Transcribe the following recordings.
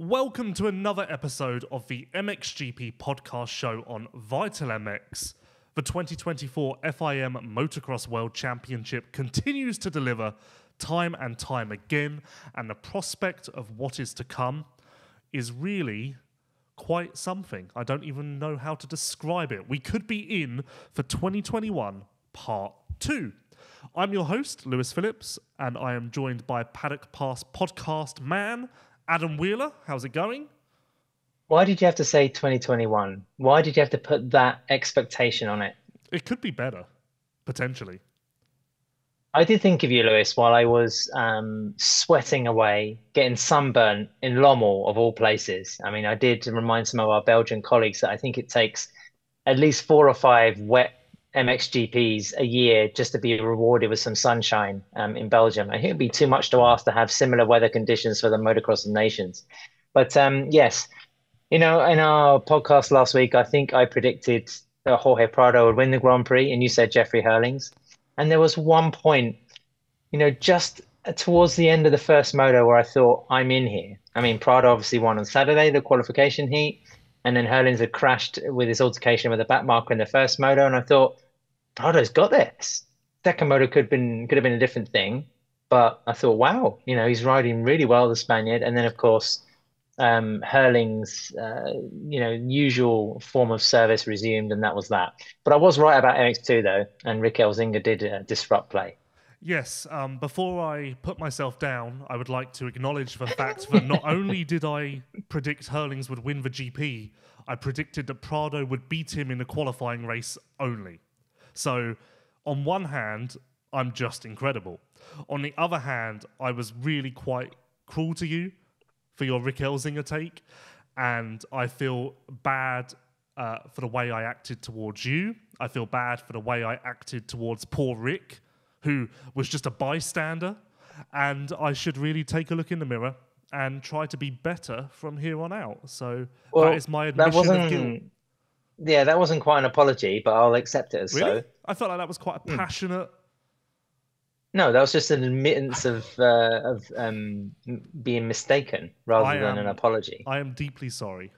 Welcome to another episode of the MXGP Podcast Show on Vital MX. The 2024 FIM Motocross World Championship continues to deliver time and time again, and the prospect of what is to come is really quite something. I don't even know how to describe it. We could be in for 2021 Part 2. I'm your host, Lewis Phillips, and I am joined by Paddock Pass podcast man, Adam Wheeler. How's it going? Why did you have to say 2021? Why did you have to put that expectation on it? It could be better, potentially. I did think of you, Lewis, while I was sweating away, getting sunburnt in Lommel, of all places. I mean, I did remind some of our Belgian colleagues that I think it takes at least 4 or 5 wet MXGPs a year just to be rewarded with some sunshine in Belgium. I think it'd be too much to ask to have similar weather conditions for the Motocross of Nations. But yes, you know, in our podcast last week, I think I predicted that Jorge Prado would win the Grand Prix, and you said Jeffrey Herlings. And there was one point, you know, just towards the end of the first moto where I thought, I'm in here. I mean, Prado obviously won on Saturday, the qualification heat, and then Herlings had crashed with his altercation with the back marker in the first moto, and I thought, Prado's got this. Second moto could have been a different thing, but I thought, wow, you know, he's riding really well, the Spaniard. And then, of course, Herlings, you know, usual form of service resumed, and that was that. But I was right about MX2 though, and Rick Elzinga did disrupt play. Yes, before I put myself down, I would like to acknowledge the fact that not only did I predict Herlings would win the GP, I predicted that Prado would beat him in the qualifying race only. So, on one hand, I'm just incredible. On the other hand, I was really quite cruel to you for your Rick Elzinga take, and I feel bad for the way I acted towards you. I feel bad for the way I acted towards poor Rick, who was just a bystander, and I should really take a look in the mirror and try to be better from here on out. So that is my admission of guilt. Yeah, that wasn't quite an apology, but I'll accept it as Really? so. I felt like that was quite a passionate... No, that was just an admittance of being mistaken rather than an apology. I am deeply sorry.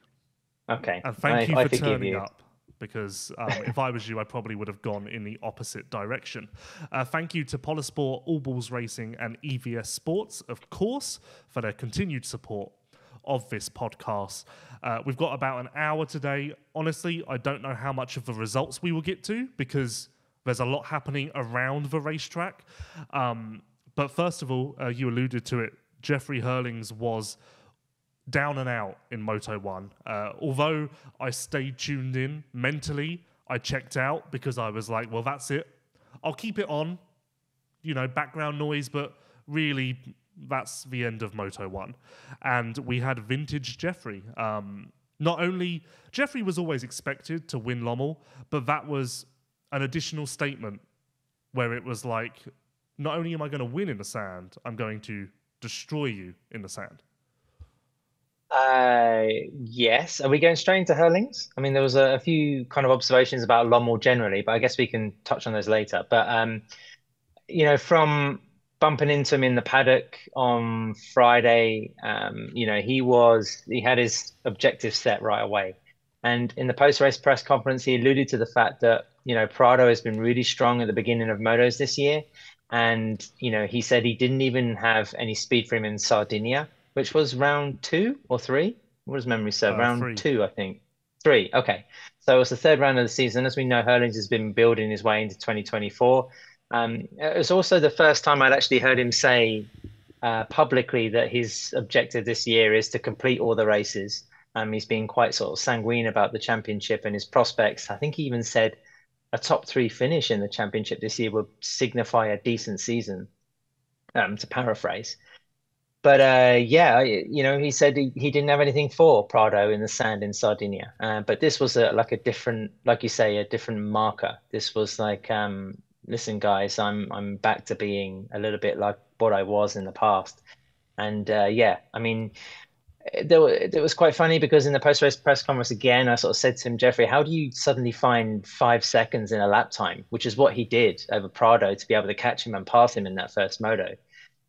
Okay. And thank you for turning you. up, because if I was you, I probably would have gone in the opposite direction. Thank you to Polisport, All Balls Racing, and EVS Sports, of course, for their continued support of this podcast. We've got about an hour today. Honestly, I don't know how much of the results we will get to, because there's a lot happening around the racetrack. But first of all, you alluded to it, Jeffrey Herlings was down and out in Moto 1. Although I stayed tuned in mentally, I checked out because I was like, well, that's it. I'll keep it on, you know, background noise, but really that's the end of Moto 1. And we had vintage Jeffrey. Not only, Jeffrey was always expected to win Lommel, but that was an additional statement where it was like, not only am I going to win in the sand, I'm going to destroy you in the sand. Yes. Are we going straight into Herlings? I mean, there was a few kind of observations about Lommel generally, but I guess we can touch on those later. But, you know, from bumping into him in the paddock on Friday, you know, he had his objective set right away. And in the post-race press conference, he alluded to the fact that, you know, Prado has been really strong at the beginning of motos this year. And, you know, he said he didn't even have any speed for him in Sardinia, which was round 2 or 3. What does memory serve? Round 3. 2, I think. 3, okay. So it was the third round of the season. As we know, Herlings has been building his way into 2024. It was also the first time I'd actually heard him say publicly that his objective this year is to complete all the races. He's been quite sort of sanguine about the championship and his prospects. I think he even said a top 3 finish in the championship this year would signify a decent season, to paraphrase. But yeah, you know, he said he didn't have anything for Prado in the sand in Sardinia. But this was like a different, like you say, a different marker. This was like, listen, guys, I'm back to being a little bit like what I was in the past. And yeah, I mean, it was quite funny because in the post-race press conference again, I sort of said to him, Jeffrey, how do you suddenly find 5 seconds in a lap time, which is what he did over Prado to be able to catch him and pass him in that first moto?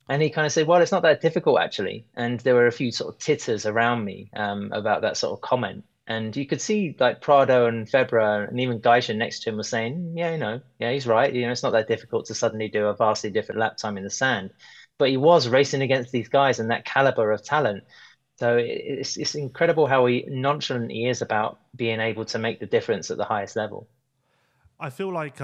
And he kind of said, well, it's not that difficult, actually. And there were a few sort of titters around me about that sort of comment. And you could see like Prado and Febra and even Gajser next to him were saying, yeah, yeah, he's right. It's not that difficult to suddenly do a vastly different lap time in the sand. But he was racing against these guys and that caliber of talent. So it's incredible how nonchalant he is about being able to make the difference at the highest level. I feel like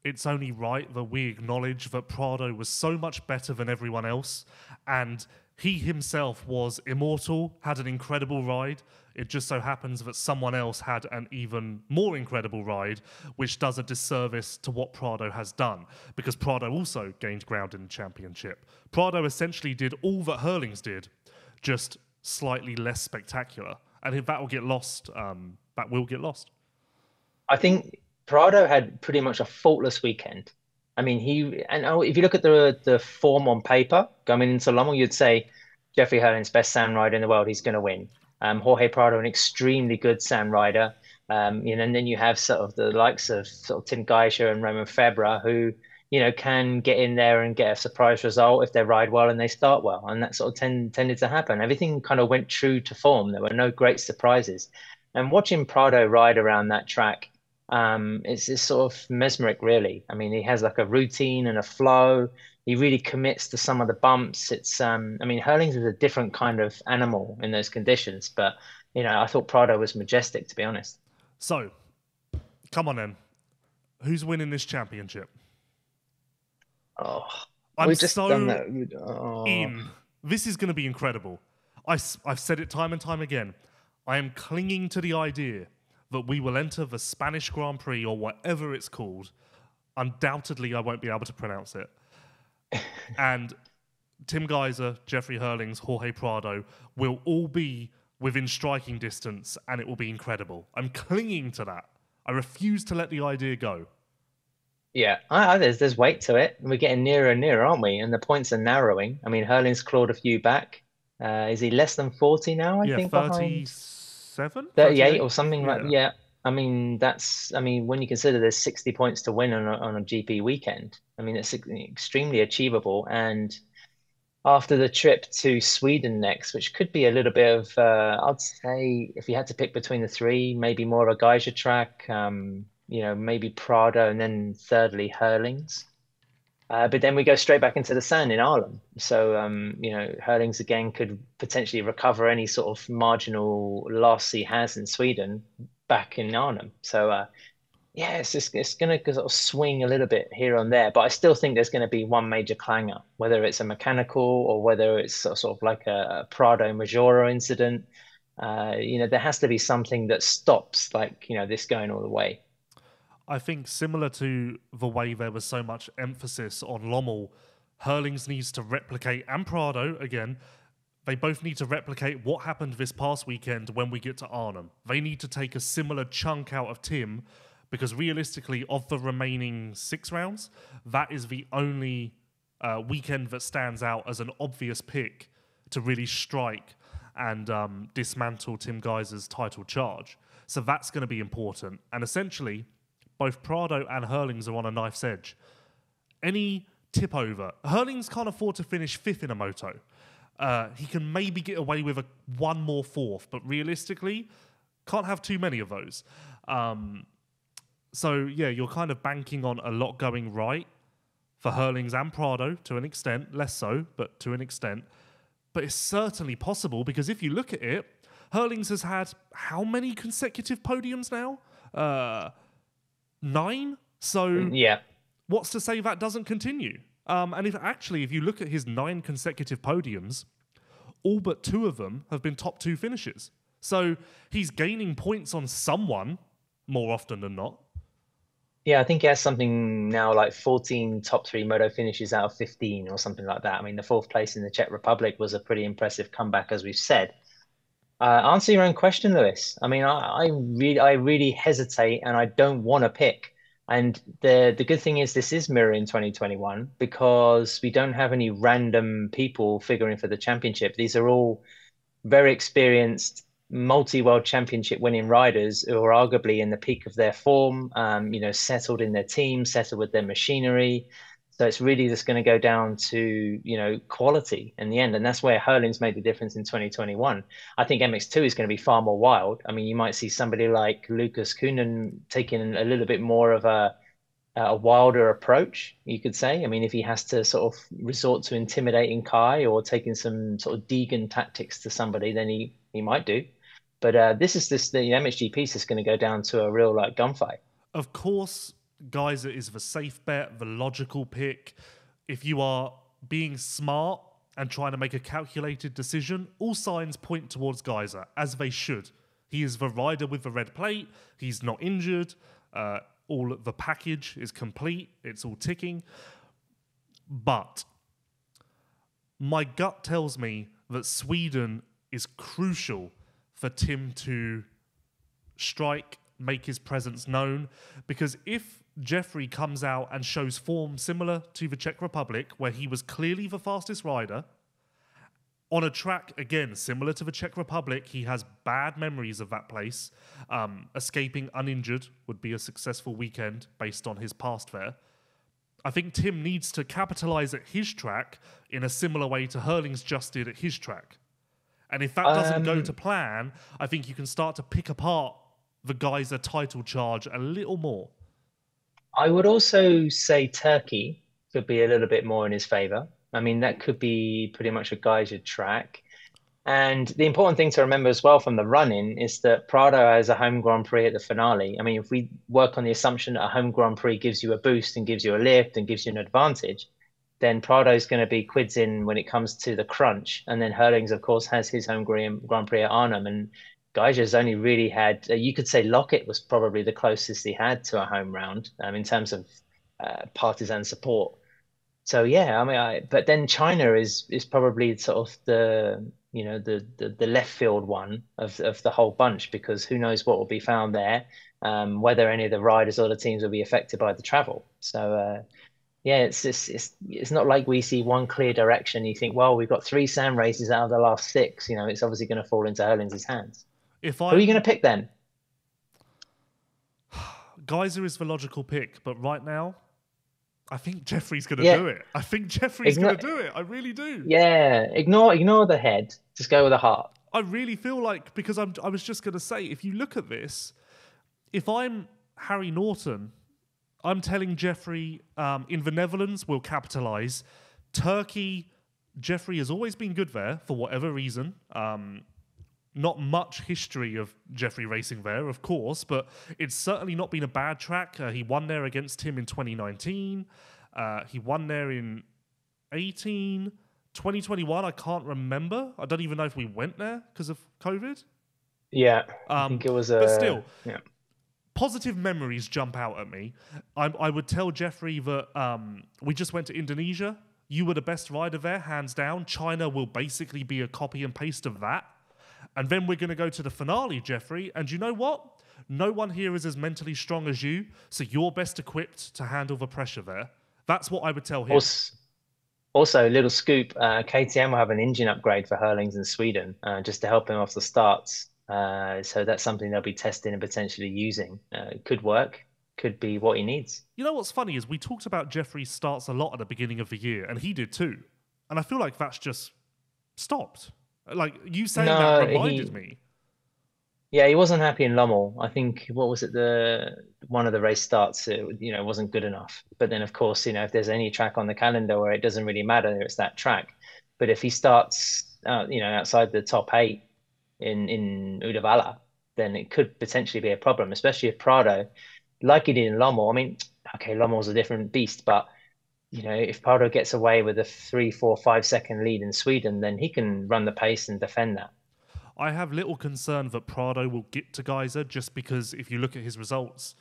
it's only right that we acknowledge that Prado was so much better than everyone else, and he himself was immortal, had an incredible ride. It just so happens that someone else had an even more incredible ride, which does a disservice to what Prado has done, because Prado also gained ground in the championship. Prado essentially did all that Herlings did, just slightly less spectacular. And if that will get lost, that will get lost. I think Prado had pretty much a faultless weekend. I mean, if you look at the form on paper going into Lommel, you'd say Jeffrey Herlings, best sand rider in the world, he's going to win. Jorge Prado, an extremely good sand rider. And then you have sort of the likes of sort of Tim Gajser and Roman Febra, who can get in there and get a surprise result if they ride well and they start well, and that sort of tended to happen. Everything kind of went true to form. There were no great surprises, and watching Prado ride around that track. It's sort of mesmeric, really. I mean, he has like a routine and a flow. He really commits to some of the bumps. I mean, Herlings is a different kind of animal in those conditions, but I thought Prado was majestic, to be honest. So, come on then. Who's winning this championship? Oh, I'm we've just so done that. Oh. in. This is going to be incredible. I've said it time and time again. I am clinging to the idea that we will enter the Spanish Grand Prix or whatever it's called. Undoubtedly, I won't be able to pronounce it. And Tim Gajser, Jeffrey Herlings, Jorge Prado will all be within striking distance, and it will be incredible. I'm clinging to that. I refuse to let the idea go. Yeah, there's weight to it. We're getting nearer and nearer, aren't we? And the points are narrowing. I mean, Herlings clawed a few back. Is he less than 40 now, I think, 37? 38 or something like that. Yeah. I mean, when you consider there's 60 points to win on a GP weekend, I mean, it's extremely achievable. And after the trip to Sweden next, which could be a little bit of, I'd say, if you had to pick between the three, maybe more of a Gajser track, maybe Prado, and then thirdly Herlings. But then we go straight back into the sand in Arnhem. So, Herlings again could potentially recover any sort of marginal loss he has in Sweden back in Arnhem. So, it's going to sort of swing a little bit here and there. But I still think there's going to be one major clanger, whether it's a mechanical or whether it's sort of like a Prado Majoro incident. There has to be something that stops this going all the way. I think similar to the way there was so much emphasis on Lommel, Herlings needs to replicate, and Prado, again, they both need to replicate what happened this past weekend when we get to Arnhem. They need to take a similar chunk out of Tim, because realistically, of the remaining 6 rounds, that is the only weekend that stands out as an obvious pick to really strike and dismantle Tim Gajser's title charge. So that's going to be important. And essentially, both Prado and Herlings are on a knife's edge. Any tip over, Herlings can't afford to finish 5th in a moto. He can maybe get away with one more 4th, but realistically, can't have too many of those. So yeah, you're kind of banking on a lot going right for Herlings and Prado to an extent, less so, but to an extent. But it's certainly possible, because if you look at it, Herlings has had how many consecutive podiums now? 9? So yeah, what's to say that doesn't continue? And if you look at his 9 consecutive podiums, all but 2 of them have been top 2 finishes. So he's gaining points on someone more often than not. Yeah, I think he has something now like 14 top 3 moto finishes out of 15 or something like that. I mean, the 4th place in the Czech Republic was a pretty impressive comeback, as we've said. Answer your own question, Lewis. I mean, I really hesitate, and I don't want to pick. And the good thing is this is mirror in 2021, because we don't have any random people figuring for the championship. These are all very experienced multi-world championship winning riders who are arguably in the peak of their form, settled in their team, settled with their machinery. So it's really just going to go down to, quality in the end. And that's where Herlings made the difference in 2021. I think MX2 is going to be far more wild. I mean, you might see somebody like Lucas Koenen taking a little bit more of a wilder approach, you could say. I mean, if he has to sort of resort to intimidating Kai or taking some sort of Deegan tactics to somebody, then he might do. But the MXGP is just going to go down to a real like gunfight. Of course, Gajser is the safe bet, the logical pick. If you are being smart and trying to make a calculated decision, all signs point towards Gajser, as they should. He is the rider with the red plate. He's not injured. All the package is complete. It's all ticking. But my gut tells me that Sweden is crucial for Tim to strike, make his presence known, because if Jeffrey comes out and shows form similar to the Czech Republic, where he was clearly the fastest rider, on a track, again, similar to the Czech Republic, he has bad memories of that place. Escaping uninjured would be a successful weekend based on his past there. I think Tim needs to capitalise at his track in a similar way to Herlings just did at his track. And if that doesn't go to plan, I think you can start to pick apart the Gajser title charge a little more. I would also say Turkey could be a little bit more in his favour. I mean, that could be pretty much a Gajser track. And the important thing to remember as well from the run-in is that Prado has a home Grand Prix at the finale. I mean, if we work on the assumption that a home Grand Prix gives you a boost and gives you a lift and gives you an advantage, then Prado's going to be quids in when it comes to the crunch. And then Herlings, of course, has his home Grand Prix at Arnhem. And Gajser's only really had, you could say Lockett was probably the closest he had to a home round in terms of partisan support. So yeah, I mean, but then China is probably sort of the left field one of the whole bunch, because who knows what will be found there, whether any of the riders or the teams will be affected by the travel. So yeah, it's not like we see one clear direction. You think, well, we've got 3 SAM races out of the last 6. It's obviously going to fall into Herlings' hands. Who are you going to pick then? Gajser is the logical pick, but right now, I think Jeffrey's going to do it. I think Jeffrey's going to do it. I really do. Yeah, ignore the head. Just go with the heart. I really feel like, because I was just going to say, if you look at this, if I'm Harry Norton, I'm telling Jeffrey in the Netherlands, we'll capitalise. Turkey, Jeffrey has always been good there for whatever reason. Not much history of Jeffrey racing there, of course, but it's certainly not been a bad track. He won there against Tim in 2019. He won there in 18. 2021, I can't remember. I don't even know if we went there because of COVID. Yeah, I think it was but still, yeah. Positive memories jump out at me. I would tell Jeffrey that we just went to Indonesia. You were the best rider there, hands down. China will basically be a copy and paste of that. And then we're going to go to the finale, Jeffrey. And you know what? No one here is as mentally strong as you, so you're best equipped to handle the pressure there. That's what I would tell him. Also, little scoop, KTM will have an engine upgrade for Herlings in Sweden, just to help him off the starts. So that's something they'll be testing and potentially using. It could work. Could be what he needs. You know what's funny is we talked about Jeffrey's starts a lot at the beginning of the year, and he did too. And I feel like that's just stopped. Like, you saying that reminded me. Yeah, he wasn't happy in Lommel. I think, what was it, one of the race starts, it wasn't good enough. But then, of course, if there's any track on the calendar where it doesn't really matter, it's that track. But if he starts, outside the top 8 in Uddevalla, then it could potentially be a problem, especially if Prado, like he did in Lommel. I mean, okay, Lommel's a different beast, but if Prado gets away with a 3, 4, 5 second lead in Sweden, then he can run the pace and defend that. I have little concern that Prado will get to Gajser, just because if you look at his results,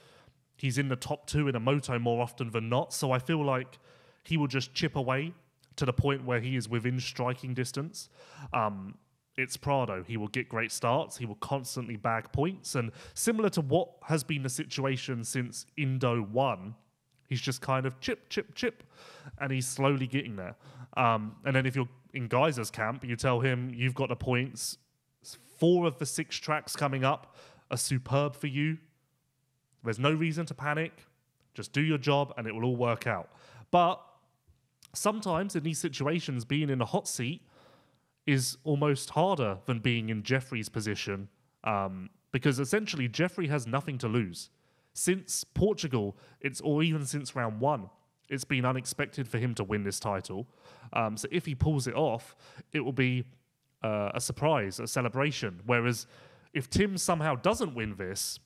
he's in the top 2 in a moto more often than not. So I feel like he will just chip away to the point where he is within striking distance. It's Prado. He will get great starts. He will constantly bag points. And similar to what has been the situation since Indo 1, he's just kind of chip, and he's slowly getting there. And then if you're in Gajser's camp, you tell him you've got the points. 4 of the 6 tracks coming up are superb for you. There's no reason to panic. Just do your job and it will all work out. But sometimes in these situations, being in a hot seat is almost harder than being in Jeffrey's position, because essentially Jeffrey has nothing to lose. Since Portugal, or even since round 1, it's been unexpected for him to win this title. So if he pulls it off, it will be a surprise, a celebration. Whereas if Tim somehow doesn't win this,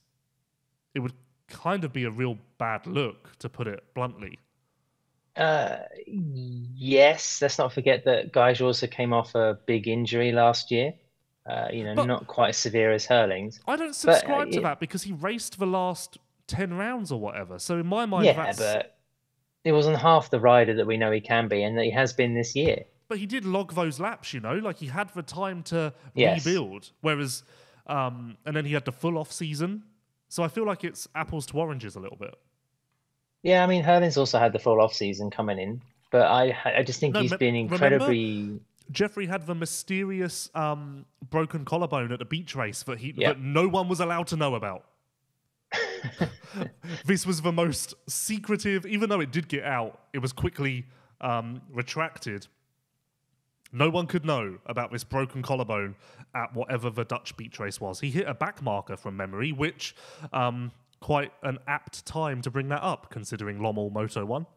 it would kind of be a real bad look, to put it bluntly. Yes, let's not forget that Gajser also came off a big injury last year. But Not quite as severe as Herlings. I don't subscribe to that, because he raced the last 10 rounds or whatever. So in my mind, but it wasn't half the rider that we know he can be and that he has been this year. But he did log those laps, like he had the time to Yes. rebuild. Whereas, and then he had the full off season. So I feel like it's apples to oranges a little bit. Yeah, I mean, Herlings also had the full off season coming in, but I just think he's been incredibly. Remember? Jeffrey had the mysterious broken collarbone at the beach race that no one was allowed to know about. This was the most secretive, even though it did get out, it was quickly retracted. No one could know about this broken collarbone at whatever the Dutch beach race was. He hit a back marker from memory, which quite an apt time to bring that up, considering Lommel Moto 1.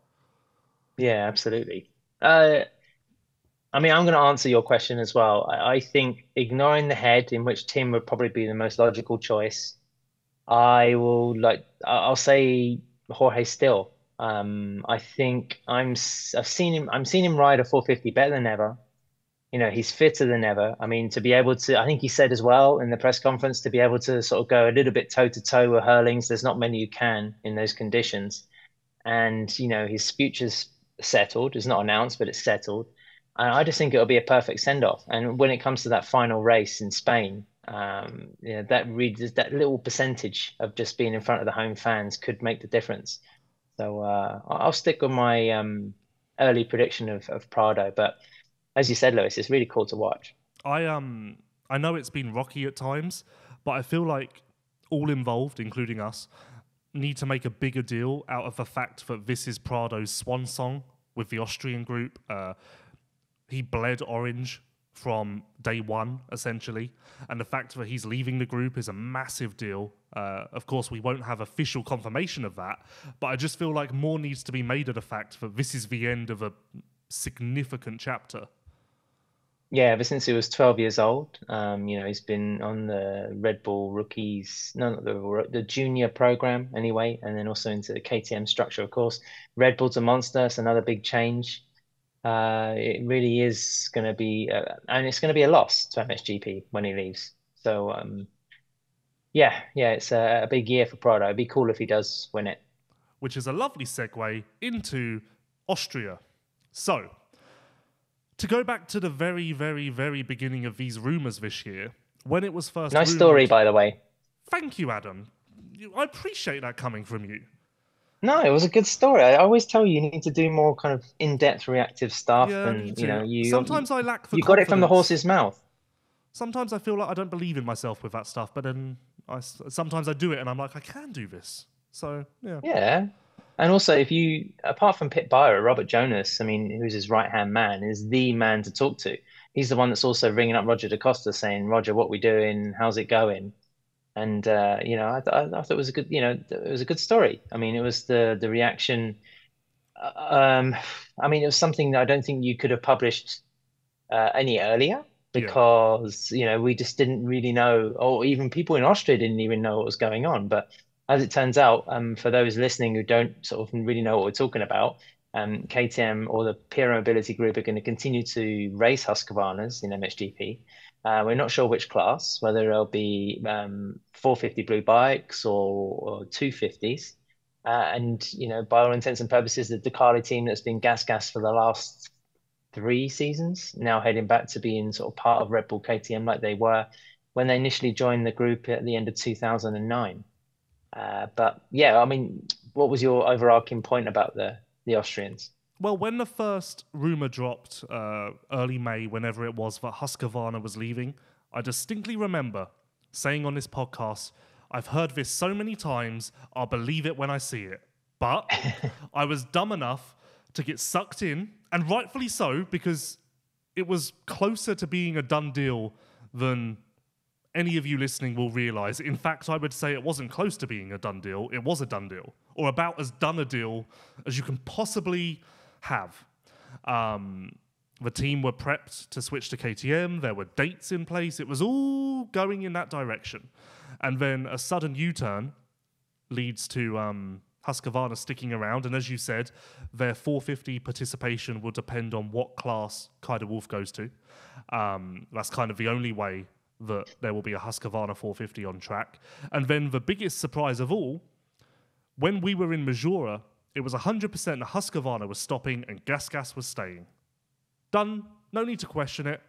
Yeah, absolutely. I mean, I'm going to answer your question as well. I think ignoring the head, in which Tim would probably be the most logical choice, I'll say Jorge still. I think I'm seeing him ride a 450 better than ever. He's fitter than ever. I mean, to be able to, I think he said as well in the press conference, to be able to sort of go a little bit toe to toe with Herlings, there's not many who can in those conditions. And, his future's settled. It's not announced, but it's settled. And I just think it'll be a perfect send off. And when it comes to that final race in Spain, that little percentage of just being in front of the home fans could make the difference. So I'll stick with my early prediction of Prado, but as you said, Lewis, it's really cool to watch. I know it's been rocky at times, but I feel like all involved, including us, need to make a bigger deal out of the fact that this is Prado's swan song with the Austrian group. He bled orange from day one, essentially, and the fact that he's leaving the group is a massive deal. Of course, we won't have official confirmation of that, but I just feel like more needs to be made of the fact that this is the end of a significant chapter. Yeah, ever since he was 12 years old, he's been on the Red Bull rookies, not the junior program anyway, and then also into the KTM structure, of course. Red Bull's a monster. It's another big change. It really is going to be, and it's going to be a loss to MXGP when he leaves. So, it's a big year for Prado. It'd be cool if he does win it. Which is a lovely segue into Austria. So, to go back to the very, very, very beginning of these rumours this year, when it was first Nice story, by the way. Thank you, Adam. I appreciate that coming from you. No, it was a good story. I always tell you need to do more kind of in-depth reactive stuff, Yeah, and sometimes I lack the you got it from the confidence. horse's mouth. Sometimes I feel like I don't believe in myself with that stuff, but then sometimes I do it and I'm like, I can do this. So, yeah. Yeah. And also, apart from Pit Buyer, Robert Jonas, I mean, who's his right-hand man, is the man to talk to. He's the one that's also ringing up Roger Da Costa saying, Roger, what we doing? How's it going? And, I thought it was a good, it was a good story. I mean, it was the reaction. I mean, it was something that I don't think you could have published any earlier because, we just didn't really know, or even people in Austria didn't even know what was going on. But as it turns out, for those listening who don't sort of really know what we're talking about, KTM or the Pira Mobility Group are going to continue to race Husqvarnas in MXGP. We're not sure which class, whether it'll be 450 blue bikes or 250s. And, by all intents and purposes, the Ducati team that's been gas for the last 3 seasons, now heading back to being sort of part of Red Bull KTM like they were when they initially joined the group at the end of 2009. But yeah, I mean, what was your overarching point about the Austrians? Well, when the first rumour dropped early May, whenever it was, that Husqvarna was leaving, I distinctly remember saying on this podcast, I've heard this so many times, I'll believe it when I see it. But I was dumb enough to get sucked in, and rightfully so, because it was closer to being a done deal than any of you listening will realise. In fact, I would say it wasn't close to being a done deal. It was a done deal, or about as done a deal as you can possibly have. The team were prepped to switch to KTM. There were dates in place. It was all going in that direction. And then a sudden U-turn leads to Husqvarna sticking around. And as you said, their 450 participation will depend on what class Kaiser Wolf goes to. That's kind of the only way that there will be a Husqvarna 450 on track. And then the biggest surprise of all, when we were in Majora, it was 100% Husqvarna was stopping and Gas was staying. Done. No need to question it.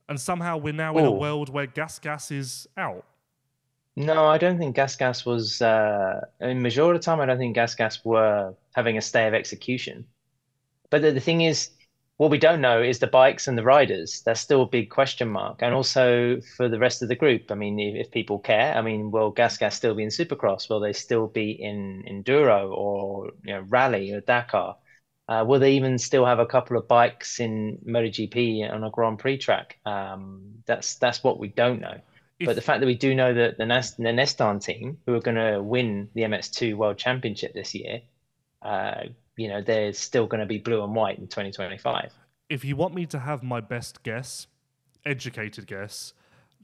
And somehow we're now in a world where Gas is out. No, I don't think Gas was in Majora time. I don't think Gas were having a stay of execution. But the thing is, what we don't know is the bikes and the riders. That's still a big question mark. And also for the rest of the group. I mean, if people care, I mean, will Gas still be in Supercross? Will they still be in Enduro or Rally or Dakar? Will they even still have a couple of bikes in MotoGP on a Grand Prix track? That's what we don't know. But the fact that we do know that the Nestan team, who are going to win the MX2 World Championship this year, they're still going to be blue and white in 2025. If you want me to have my best guess, educated guess,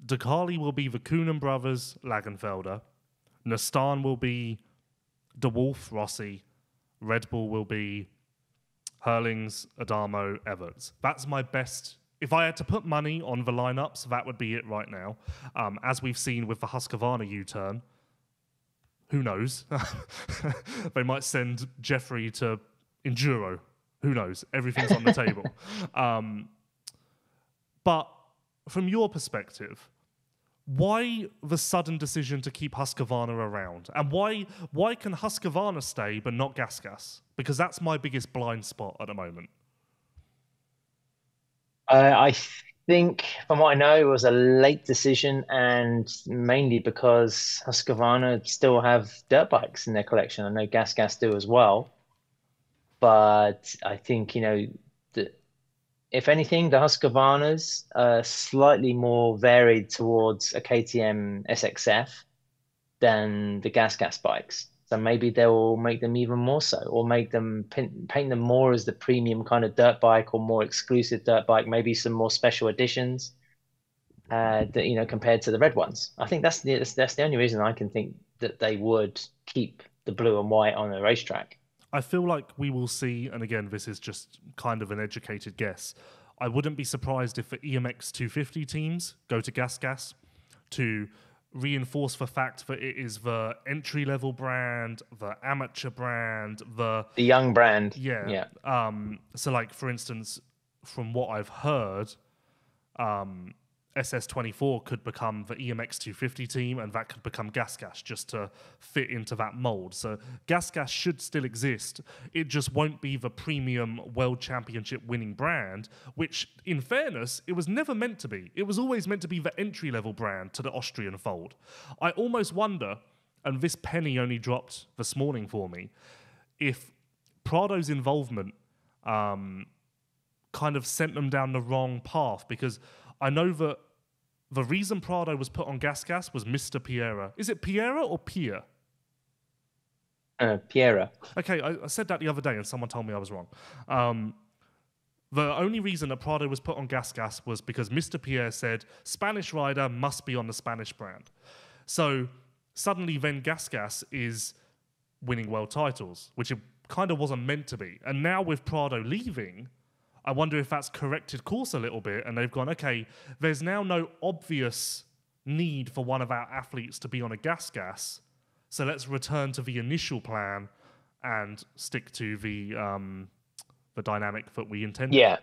Decali will be the Koonen brothers, Lagenfelder. Nestan will be De Wolf, Rossi. Red Bull will be Herlings, Adamo, Everts. That's my best. If I had to put money on the lineups, that would be it right now. As we've seen with the Husqvarna U-turn, who knows? They might send Jeffrey to Enduro. Who knows? Everything's on the table. But from your perspective, why the sudden decision to keep Husqvarna around? And why can Husqvarna stay but not Gas? Because that's my biggest blind spot at the moment. I think, from what I know, it was a late decision, and mainly because Husqvarna still have dirt bikes in their collection. I know Gas do as well. But I think, if anything, the Husqvarnas are slightly more varied towards a KTM SXF than the Gas bikes. So maybe they'll make them even more so, or make them paint them more as the premium kind of dirt bike or more exclusive dirt bike, maybe some more special editions that, compared to the red ones. I think that's the only reason I can think that they would keep the blue and white on the racetrack. I feel like we will see, and again, this is just kind of an educated guess, I wouldn't be surprised if the EMX 250 teams go to Gas to reinforce the fact that it is the entry-level brand, the amateur brand, the young brand. Yeah. So, like, for instance, from what I've heard, SS24 could become the EMX 250 team, and that could become Gas just to fit into that mold. So Gas should still exist. It just won't be the premium World Championship winning brand, which, in fairness, it was never meant to be. It was always meant to be the entry-level brand to the Austrian fold. I almost wonder, and this penny only dropped this morning for me, if Prado's involvement kind of sent them down the wrong path, because I know that the reason Prado was put on Gas was Mr. Piera. Is it Piera or Pia? Piera. Okay, I said that the other day and someone told me I was wrong. The only reason that Prado was put on Gas was because Mr. Pierre said Spanish rider must be on the Spanish brand. So suddenly then Gas is winning world titles, which it kind of wasn't meant to be. And now with Prado leaving, I wonder if that's corrected course a little bit, and they've gone, okay, there's now no obvious need for one of our athletes to be on a Gas, so let's return to the initial plan and stick to the dynamic that we intended. Yeah.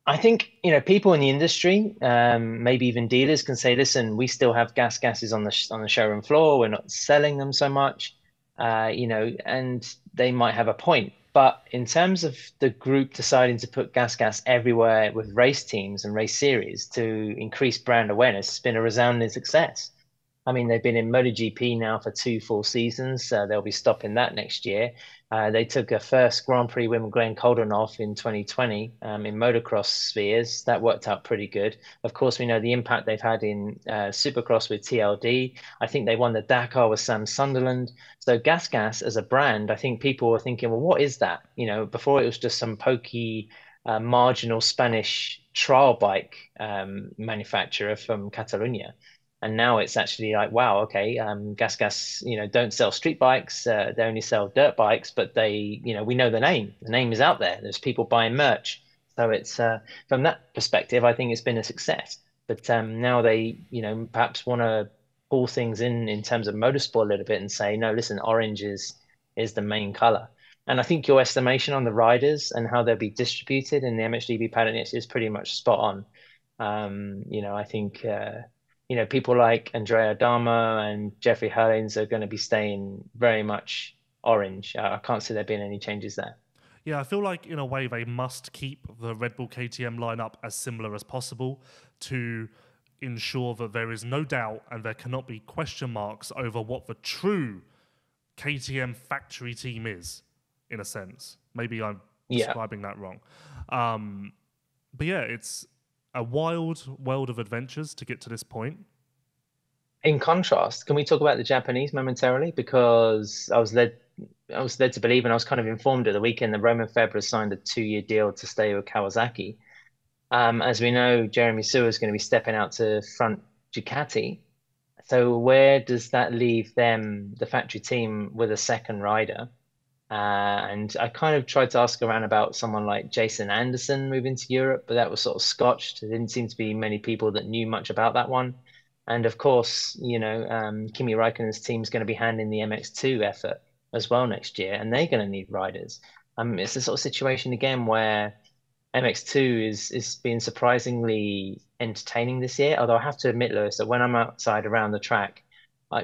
I think, people in the industry, maybe even dealers can say, listen, we still have Gas on the showroom floor, we're not selling them so much, and they might have a point. But in terms of the group deciding to put Gas everywhere with race teams and race series to increase brand awareness, it's been a resounding success. I mean, they've been in MotoGP now for 2 full seasons. They'll be stopping that next year. They took a first Grand Prix win with Glenn Koldenhoff in 2020 in motocross spheres. That worked out pretty good. Of course, we know the impact they've had in Supercross with TLD. I think they won the Dakar with Sam Sunderland. So Gas as a brand, I think people were thinking, well, what is that? Before it was just some pokey, marginal Spanish trial bike manufacturer from Catalonia. And now it's actually like, wow, okay, Gas, don't sell street bikes. They only sell dirt bikes, but they, we know the name. The name is out there. There's people buying merch. So it's from that perspective, I think it's been a success. But now they, perhaps want to pull things in terms of motorsport a little bit and say, no, listen, orange is the main color. And I think your estimation on the riders and how they'll be distributed in the MXGP paddock is pretty much spot on. I think people like Andrea Adama and Jeffrey Herlings are going to be staying very much orange. I can't see there being any changes there. Yeah, I feel like in a way they must keep the Red Bull KTM lineup as similar as possible to ensure that there is no doubt and there cannot be question marks over what the true KTM factory team is, in a sense. Maybe I'm describing that wrong. But yeah, it's a wild world of adventures to get to this point. In contrast, can we talk about the Japanese momentarily? Because I was led to believe, and I was kind of informed at the weekend that Roman Febvre signed a 2-year deal to stay with Kawasaki. As we know, Jeremy Sewer is going to be stepping out to front Ducati. So where does that leave them, the factory team, with a second rider? And I kind of tried to ask around about someone like Jason Anderson moving to Europe, but that was sort of scotched. There didn't seem to be many people that knew much about that one. And of course, Kimi Räikkönen's team's going to be handling the MX2 effort as well next year, and they're going to need riders. It's the sort of situation again where MX2 is being surprisingly entertaining this year. Although I have to admit, Lewis, that when I'm outside around the track,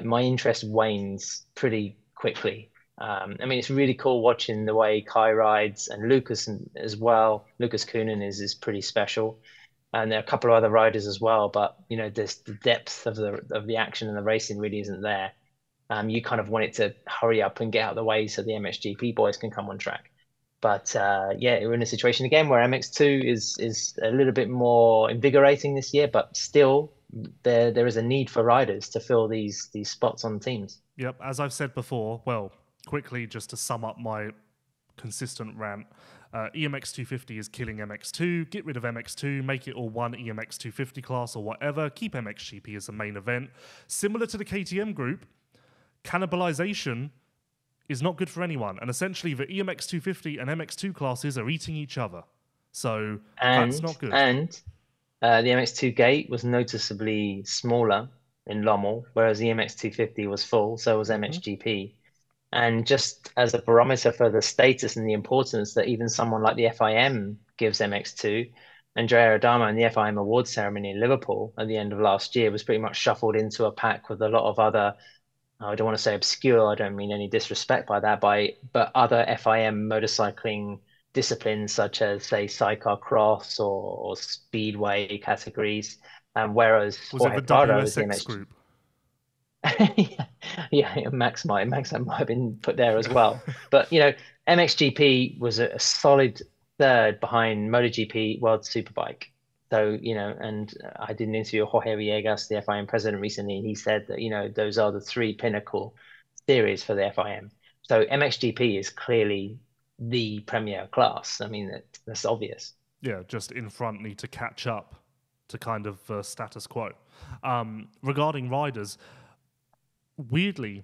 my interest wanes pretty quickly. It's really cool watching the way Kai rides and Lucas as well. Lucas Kuhnen is pretty special, and there are a couple of other riders as well. But there's the depth of the action and the racing really isn't there. You kind of want it to hurry up and get out of the way so the MXGP boys can come on track. But we're in a situation again where MX2 is a little bit more invigorating this year, but still there is a need for riders to fill these spots on teams. Yep, as I've said before, well, quickly just to sum up my consistent rant, EMX 250 is killing MX2. Get rid of MX2, make it all one EMX 250 class or whatever. Keep MXGP as the main event. Similar to the KTM group, cannibalization is not good for anyone. And essentially, the EMX 250 and MX2 classes are eating each other. So that's not good. And the MX2 gate was noticeably smaller in Lommel, whereas the MX 250 was full, so was MXGP. And just as a barometer for the status and the importance that even someone like the FIM gives MX2, Andrea Adama in the FIM awards ceremony in Liverpool at the end of last year was pretty much shuffled into a pack with a lot of other, I don't want to say obscure, I don't mean any disrespect by that, but other FIM motorcycling disciplines such as, say, sidecar cross or speedway categories. Whereas was it the WSX group? yeah, Max might have been put there as well. But MXGP was a solid third behind MotoGP World Superbike. So and I did an interview with Jorge Villegas, the FIM president, recently, and he said that those are the three pinnacle series for the FIM. So MXGP is clearly the premier class. I mean, that's obvious. Yeah, just in front, need to catch up to kind of status quo. Regarding riders, weirdly,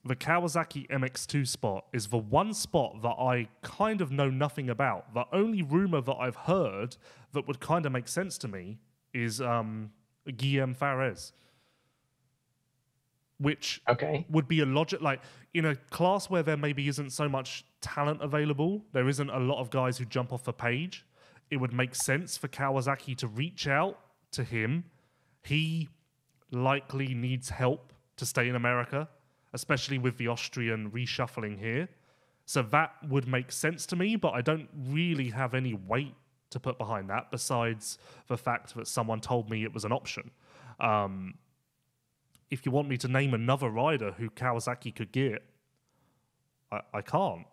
the Kawasaki MX2 spot is the one spot that I kind of know nothing about. The only rumor that I've heard that would kind of make sense to me is Guillaume Fares, which would be a logic, like in a class where there maybe isn't so much talent available, there isn't a lot of guys who jump off the page. It would make sense for Kawasaki to reach out to him. He likely needs help to stay in America, especially with the Austrian reshuffling here. So that would make sense to me, but I don't really have any weight to put behind that besides the fact that someone told me it was an option. If you want me to name another rider who Kawasaki could get, I can't.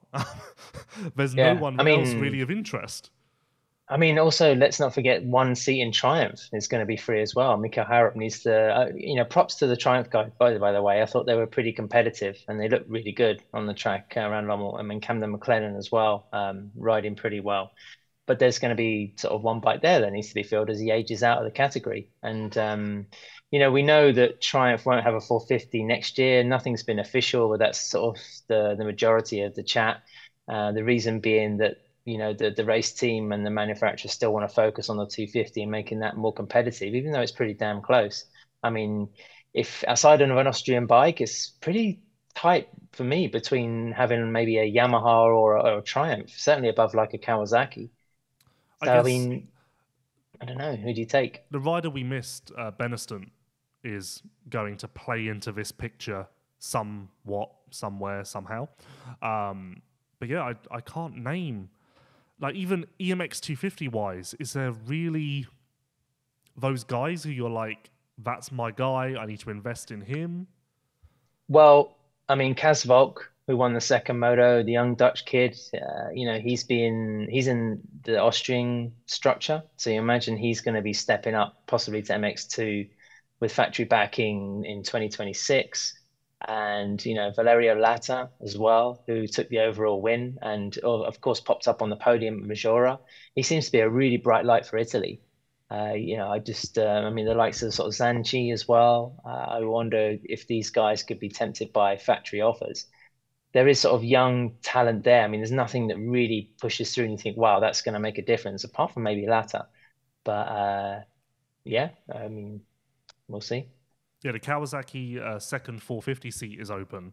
There's no one else really of interest. I mean, also, let's not forget one seat in Triumph is going to be free as well. Mikael Harrop needs to, props to the Triumph guys, by the way. I thought they were pretty competitive and they looked really good on the track around Lommel. I mean, Camden McLennan as well, riding pretty well. But there's going to be sort of one bike there that needs to be filled as he ages out of the category. And, we know that Triumph won't have a 450 next year. Nothing's been official, but that's sort of the majority of the chat. The reason being that, the race team and the manufacturer still want to focus on the 250 and making that more competitive, even though it's pretty damn close. I mean, if aside of an Austrian bike, it's pretty tight for me between having maybe a Yamaha or a Triumph, certainly above like a Kawasaki. So, I mean, I don't know. Who do you take? The rider we missed, Benistant, is going to play into this picture somewhat, somewhere, somehow. But yeah, I can't name... Like, even EMX 250 wise, is there really those guys who you're like, that's my guy, I need to invest in him? Well, I mean, Kaz Volk, who won the second moto, the young Dutch kid, he's in the Austrian structure. So you imagine he's going to be stepping up possibly to MX2 with factory backing in 2026. And, Valerio Lata as well, who took the overall win and, of course, popped up on the podium at Majora. He seems to be a really bright light for Italy. I mean, the likes of sort of Zanchi as well. I wonder if these guys could be tempted by factory offers. There is sort of young talent there. I mean, there's nothing that really pushes through and you think, wow, that's going to make a difference, apart from maybe Lata. But, I mean, we'll see. Yeah, the Kawasaki second 450 seat is open.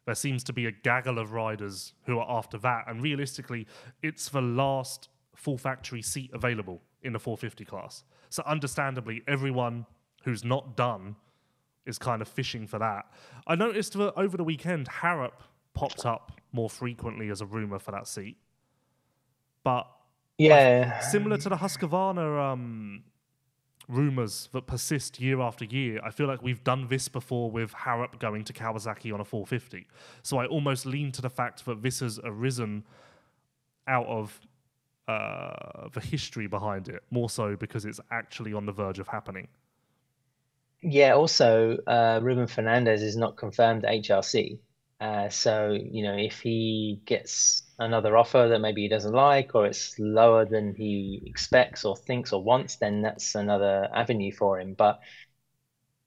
There seems to be a gaggle of riders who are after that. And realistically, it's the last full factory seat available in the 450 class. So understandably, everyone who's not done is kind of fishing for that. I noticed that over the weekend, Harrop popped up more frequently as a rumour for that seat. But yeah, similar to the Husqvarna rumours that persist year after year, I feel like we've done this before with Harrop going to Kawasaki on a 450. So I almost lean to the fact that this has arisen out of the history behind it, more so because it's actually on the verge of happening. Yeah, also, Ruben Fernandez is not confirmed HRC. So, if he gets another offer that maybe he doesn't like, or it's lower than he expects or thinks or wants, then that's another avenue for him. But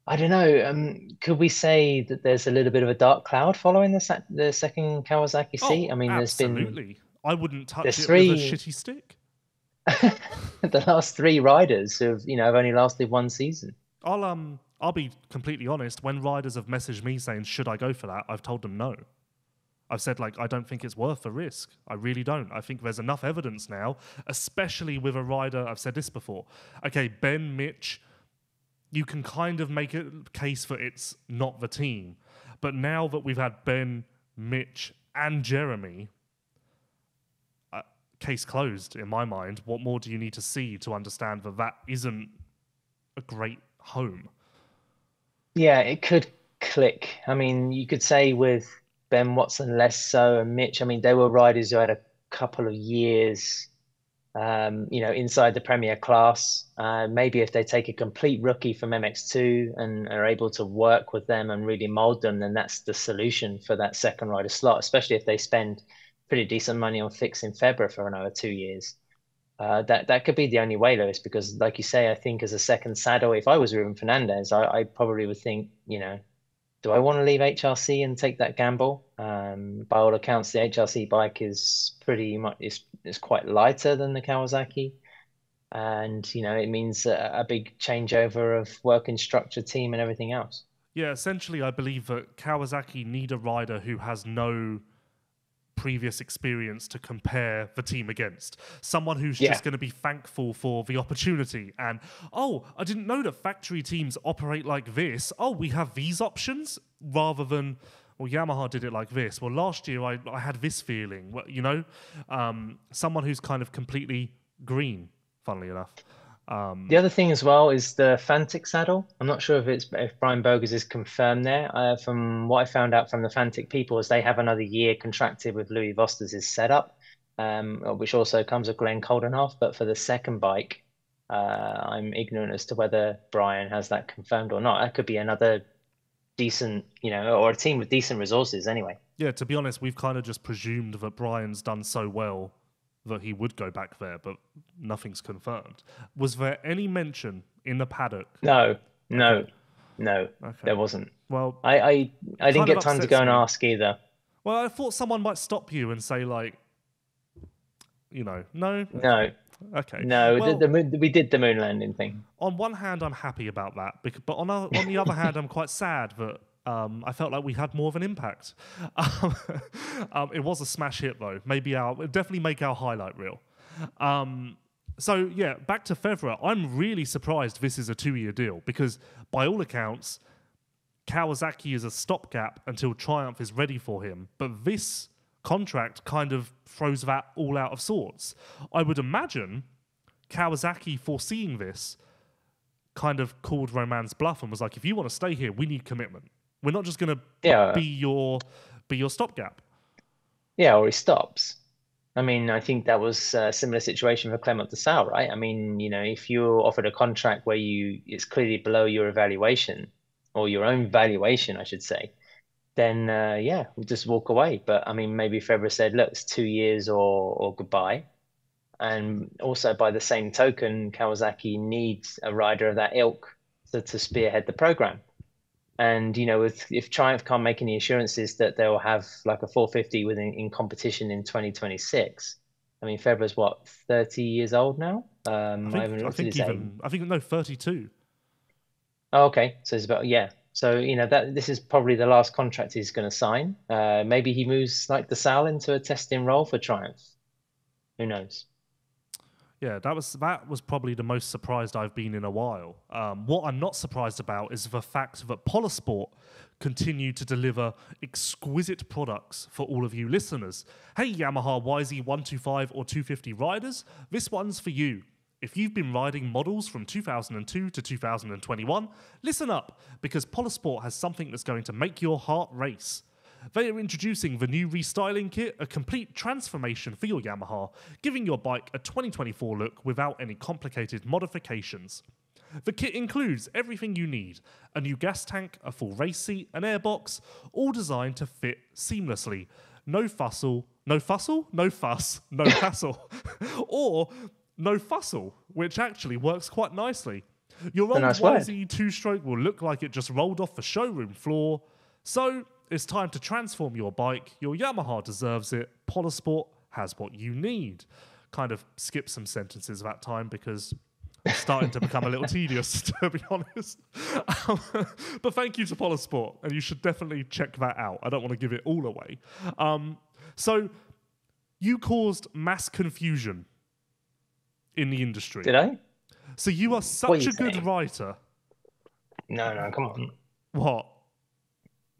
I don't know. Could we say that there's a little bit of a dark cloud following the second Kawasaki seat? I mean, absolutely. I wouldn't touch it with a shitty stick. The last three riders have only lasted one season. I'll be completely honest. When riders have messaged me saying, should I go for that? I've told them no. I've said, I don't think it's worth the risk. I really don't. I think there's enough evidence now, especially with a rider. I've said this before. Okay, Ben, Mitch, you can kind of make a case for it's not the team. But now that we've had Ben, Mitch, and Jeremy, case closed in my mind. What more do you need to see to understand that isn't a great home? Yeah, it could click. I mean, you could say with Ben Watson less so, and Mitch, I mean, they were riders who had a couple of years, inside the Premier class. Maybe if they take a complete rookie from MX2 and are able to work with them and really mold them, then that's the solution for that second rider slot, especially if they spend pretty decent money on fixing February for another 2 years. That could be the only way, Lewis, because like you say, I think as a second saddle, if I was Ruben Fernandez, I probably would think, do I want to leave HRC and take that gamble? By all accounts, the HRC bike is pretty much is quite lighter than the Kawasaki. And, it means a big changeover of working structure, team and everything else. Yeah, essentially, I believe that Kawasaki need a rider who has no previous experience to compare the team against. Someone who's just going to be thankful for the opportunity and, I didn't know that factory teams operate like this. We have these options rather than, Yamaha did it like this. Well, last year I had this feeling, someone who's kind of completely green, funnily enough. The other thing as well is the Fantic saddle. I'm not sure if Brian Bogers is confirmed there. From what I found out from the Fantic people is they have another year contracted with Louis Vosters' setup, which also comes with Glenn Coldenhoff. But for the second bike, I'm ignorant as to whether Brian has that confirmed or not. That could be another decent, or a team with decent resources anyway. Yeah, to be honest, we've kind of just presumed that Brian's done so well that he would go back there, but nothing's confirmed. Was there any mention in the paddock? No, Okay. there wasn't. Well, I didn't get time to go and ask either. Well, I thought someone might stop you and say, like, no. No. Okay. No, we did the moon landing thing. On one hand, I'm happy about that, but on the other hand, I'm quite sad that I felt like we had more of an impact. It was a smash hit, though. It'll definitely make our highlight reel. So, yeah, back to Febvre. I'm really surprised this is a 2-year deal because, by all accounts, Kawasaki is a stopgap until Triumph is ready for him. But this contract kind of throws that all out of sorts. I would imagine Kawasaki, foreseeing this, kind of called Romain's bluff and was like, if you want to stay here, we need commitment. We're not just going to be your stopgap. Yeah, or he stops. I mean, I think that was a similar situation for Clement de Sale, right? I mean, if you're offered a contract where it's clearly below your evaluation, or your own valuation, I should say, then we'll just walk away. But I mean, maybe Febvre said, look, it's 2 years or goodbye. And also by the same token, Kawasaki needs a rider of that ilk to spearhead the program. And, if Triumph can't make any assurances that they'll have like a 450 in competition in 2026, I mean, Febvre's 30 years old now? I haven't looked at his age. I think, no, 32. Oh, okay. So it's about, yeah. So, this is probably the last contract he's going to sign. Maybe he moves like de Sale into a testing role for Triumph. Who knows? Yeah, that was probably the most surprised I've been in a while. What I'm not surprised about is the fact that Polosport continue to deliver exquisite products for all of you listeners. Hey, Yamaha YZ125 or 250 riders, this one's for you. If you've been riding models from 2002 to 2021, listen up, because Polosport has something that's going to make your heart race. They are introducing the new restyling kit, a complete transformation for your Yamaha, giving your bike a 2024 look without any complicated modifications. The kit includes everything you need: a new gas tank, a full race seat, an airbox, all designed to fit seamlessly. No fuss, no hassle. Or no fussle, which actually works quite nicely. Your old YZ 2-stroke will look like it just rolled off the showroom floor. So it's time to transform your bike. Your Yamaha deserves it. Polosport has what you need. Kind of skip some sentences that time because it's starting to become a little tedious, to be honest. But thank you to Polosport, and you should definitely check that out. I don't want to give it all away. So you caused mass confusion in the industry. Did I? So you are such a good writer. No, come on. What?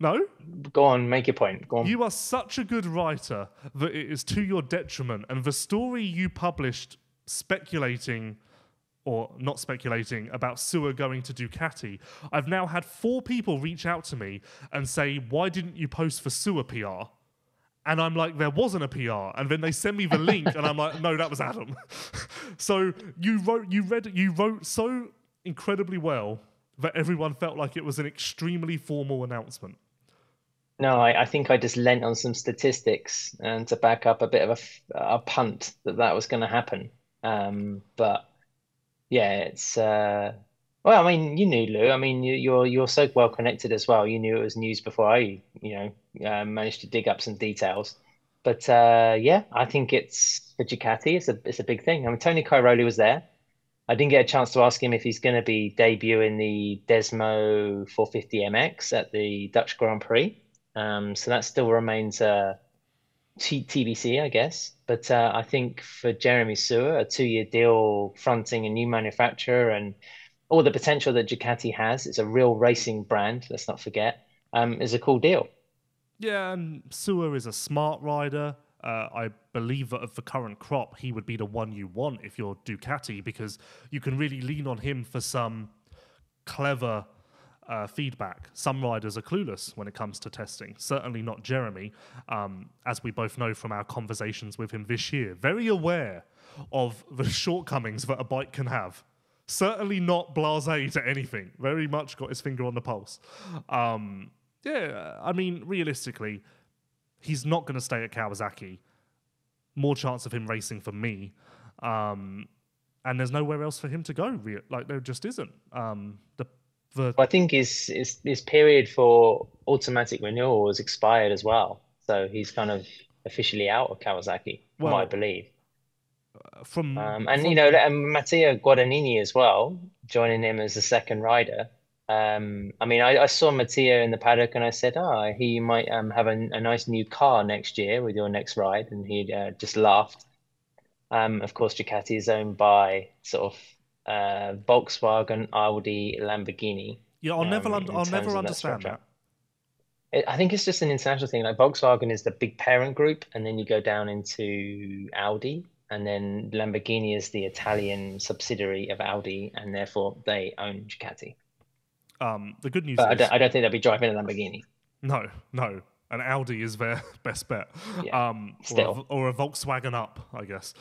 No? Go on, make your point. Go on. You are such a good writer that it is to your detriment. And the story you published speculating, or not speculating, about Sewer going to Ducati, I've now had 4 people reach out to me and say, why didn't you post for Sewer PR? And I'm like, there wasn't a PR. And then they send me the link, and I'm like, no, that was Adam. So you wrote so incredibly well that everyone felt like it was an extremely formal announcement. No, I think I just lent on some statistics and to back up a bit of a punt that was going to happen. But yeah, it's well, I mean, you knew, Lou. I mean, you're so well connected as well. You knew it was news before I, managed to dig up some details. But yeah, I think it's for Ducati. It's a big thing. I mean, Tony Cairoli was there. I didn't get a chance to ask him if he's going to be debuting the Desmo 450 MX at the Dutch Grand Prix. So that still remains TBC, I guess. But I think for Jeremy Sewer, a 2-year deal fronting a new manufacturer and all the potential that Ducati has, it's a real racing brand, let's not forget, is a cool deal. Yeah, and Sewer is a smart rider. I believe that of the current crop, he would be the one you want if you're Ducati, because you can really lean on him for some clever feedback. Some riders are clueless when it comes to testing. Certainly not Jeremy, as we both know from our conversations with him this year. Very aware of the shortcomings that a bike can have. Certainly not blasé to anything. Very much got his finger on the pulse. Realistically, he's not going to stay at Kawasaki. More chance of him racing for me. And there's nowhere else for him to go. There just isn't. I think his period for automatic renewal has expired as well. So he's kind of officially out of Kawasaki, from what I believe. And Matteo Guadagnini as well, joining him as the second rider. I saw Matteo in the paddock and I said, he might have a nice new car next year with your next ride. And he just laughed. Of course, Ducati is owned by sort of Volkswagen, Audi, Lamborghini. Yeah, I'll never understand that. I think it's just an international thing. Like Volkswagen is the big parent group, and then you go down into Audi, and then Lamborghini is the Italian subsidiary of Audi, and therefore they own Ducati. The good news but I don't think they'll be driving a Lamborghini. No. An Audi is their best bet. Yeah, or a Volkswagen up, I guess.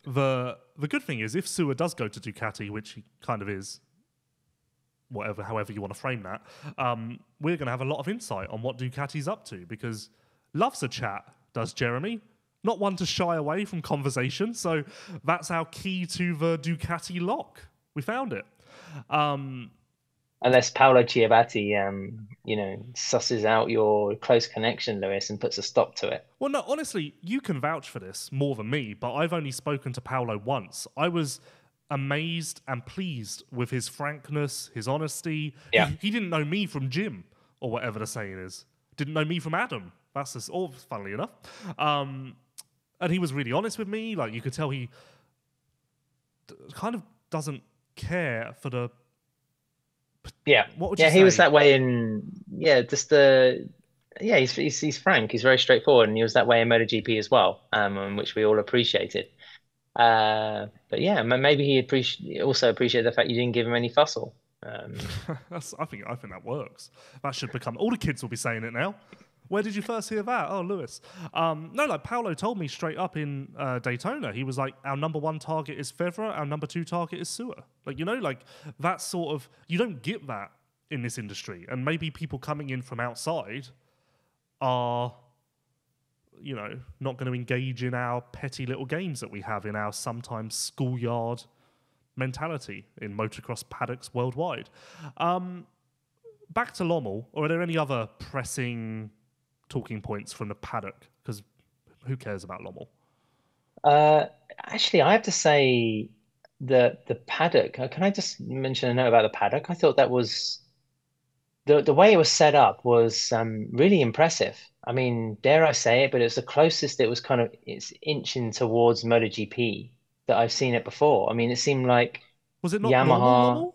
The good thing is, if Sewer does go to Ducati, which he kind of is, however you want to frame that, we're going to have a lot of insight on what Ducati's up to, because loves a chat, does Jeremy. Not one to shy away from conversation, so that's our key to the Ducati lock. We found it. Unless Paolo Ciabatti, susses out your close connection, Lewis, and puts a stop to it. Well, no, honestly, you can vouch for this more than me, but I've only spoken to Paolo once. I was amazed and pleased with his frankness, his honesty. Yeah. He didn't know me from Jim, or whatever the saying is. Didn't know me from Adam. That's just, funnily enough. And he was really honest with me. Like, you could tell he kind of doesn't care for the... What would you say? He was that way he's frank. He's very straightforward, and he was that way in MotoGP as well, which we all appreciated. Maybe he also appreciated the fact you didn't give him any fussle. I think that works. That should become... All the kids will be saying it now. Where did you first hear that? Oh, Lewis. Paolo told me straight up in Daytona. He was like, our number one target is Fevre, our number two target is Sewer. That sort of... You don't get that in this industry. And maybe people coming in from outside are, not going to engage in our petty little games that we have in our sometimes schoolyard mentality in motocross paddocks worldwide. Back to Lommel, or are there any other pressing talking points from the paddock? Because who cares about Lommel? Actually, I have to say the paddock. Can I just mention a note about the paddock? I thought that was the way it was set up was really impressive. I mean, dare I say it, but it's the closest it was it's inching towards MotoGP that I've seen it before. I mean, it seemed like was it not Yamaha. Lommel?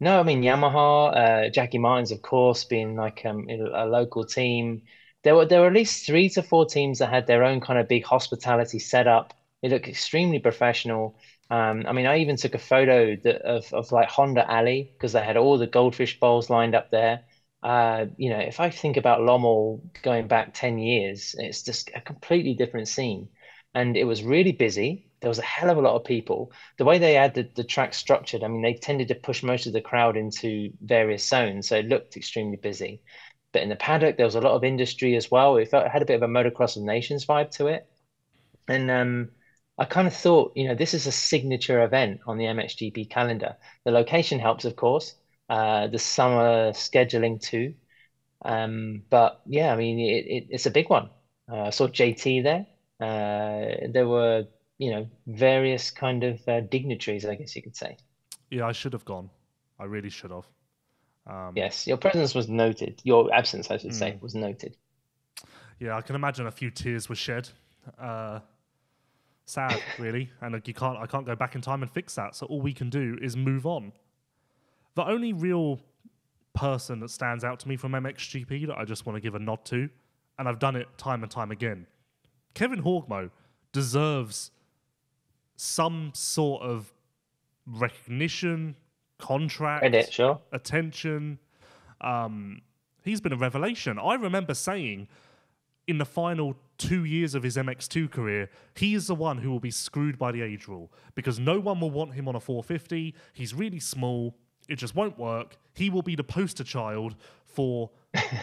No, I mean Yamaha, Jackie Martins, of course, being like a local team. There were at least 3 to 4 teams that had their own kind of big hospitality setup. It looked extremely professional. I even took a photo of like Honda Alley, because they had all the goldfish bowls lined up there. If I think about Lommel going back 10 years, it's just a completely different scene. And it was really busy. There was a hell of a lot of people. The way they had the track structured, they tended to push most of the crowd into various zones, so it looked extremely busy. But in the paddock, there was a lot of industry as well. It had a bit of a Motocross of Nations vibe to it. And I kind of thought, this is a signature event on the MXGP calendar. The location helps, of course. The summer scheduling too. It's a big one. I saw JT there. There were, various kind of dignitaries, I guess you could say. Yeah, I should have gone. I really should have. Yes, your presence was noted. Your absence, I should say, was noted. Yeah, I can imagine a few tears were shed. Sad, really. And I can't go back in time and fix that. So all we can do is move on. The only real person that stands out to me from MXGP that I just want to give a nod to, and I've done it time and time again, Kevin Horgmo deserves some sort of recognition, contract, Credit, sure. attention. He's been a revelation. I remember saying in the final 2 years of his MX2 career, he is the one who will be screwed by the age rule because no one will want him on a 450. He's really small. It just won't work. He will be the poster child for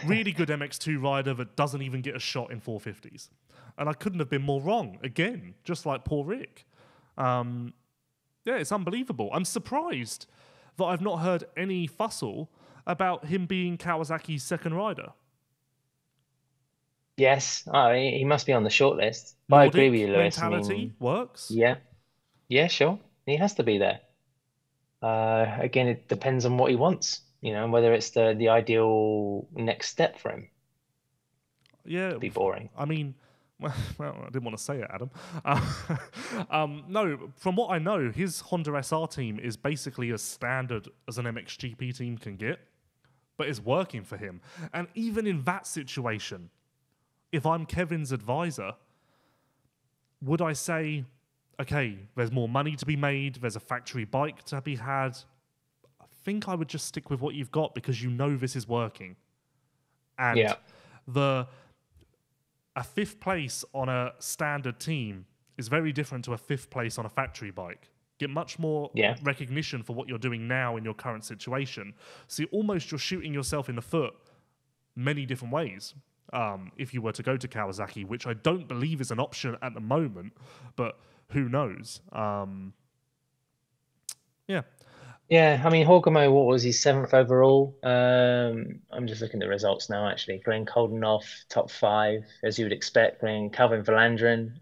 really good MX2 rider that doesn't even get a shot in 450s. And I couldn't have been more wrong. Again, just like poor Rick. Yeah, it's unbelievable. I'm surprised that I've not heard any fussle about him being Kawasaki's second rider. Yes, he must be on the short list. But I agree with you, Lewis. Mentality works. Yeah, sure. He has to be there. Again, it depends on what he wants, whether it's the ideal next step for him. Yeah, it'd be boring. I mean, well, I didn't want to say it, Adam. No, from what I know, his Honda SR team is basically as standard as an MXGP team can get, but it's working for him. And even in that situation, if I'm Kevin's advisor, would I say, okay, there's more money to be made, there's a factory bike to be had? I think I would just stick with what you've got because you know this is working. And a fifth place on a standard team is very different to a fifth place on a factory bike. Get much more recognition for what you're doing now in your current situation. So you're shooting yourself in the foot many different ways. If you were to go to Kawasaki, which I don't believe is an option at the moment, but who knows? Yeah, I mean, Horgamo, what was he, 7th overall? I'm just looking at the results now, actually. Glenn Coldenhoff, top 5, as you would expect. Calvin Verlandren,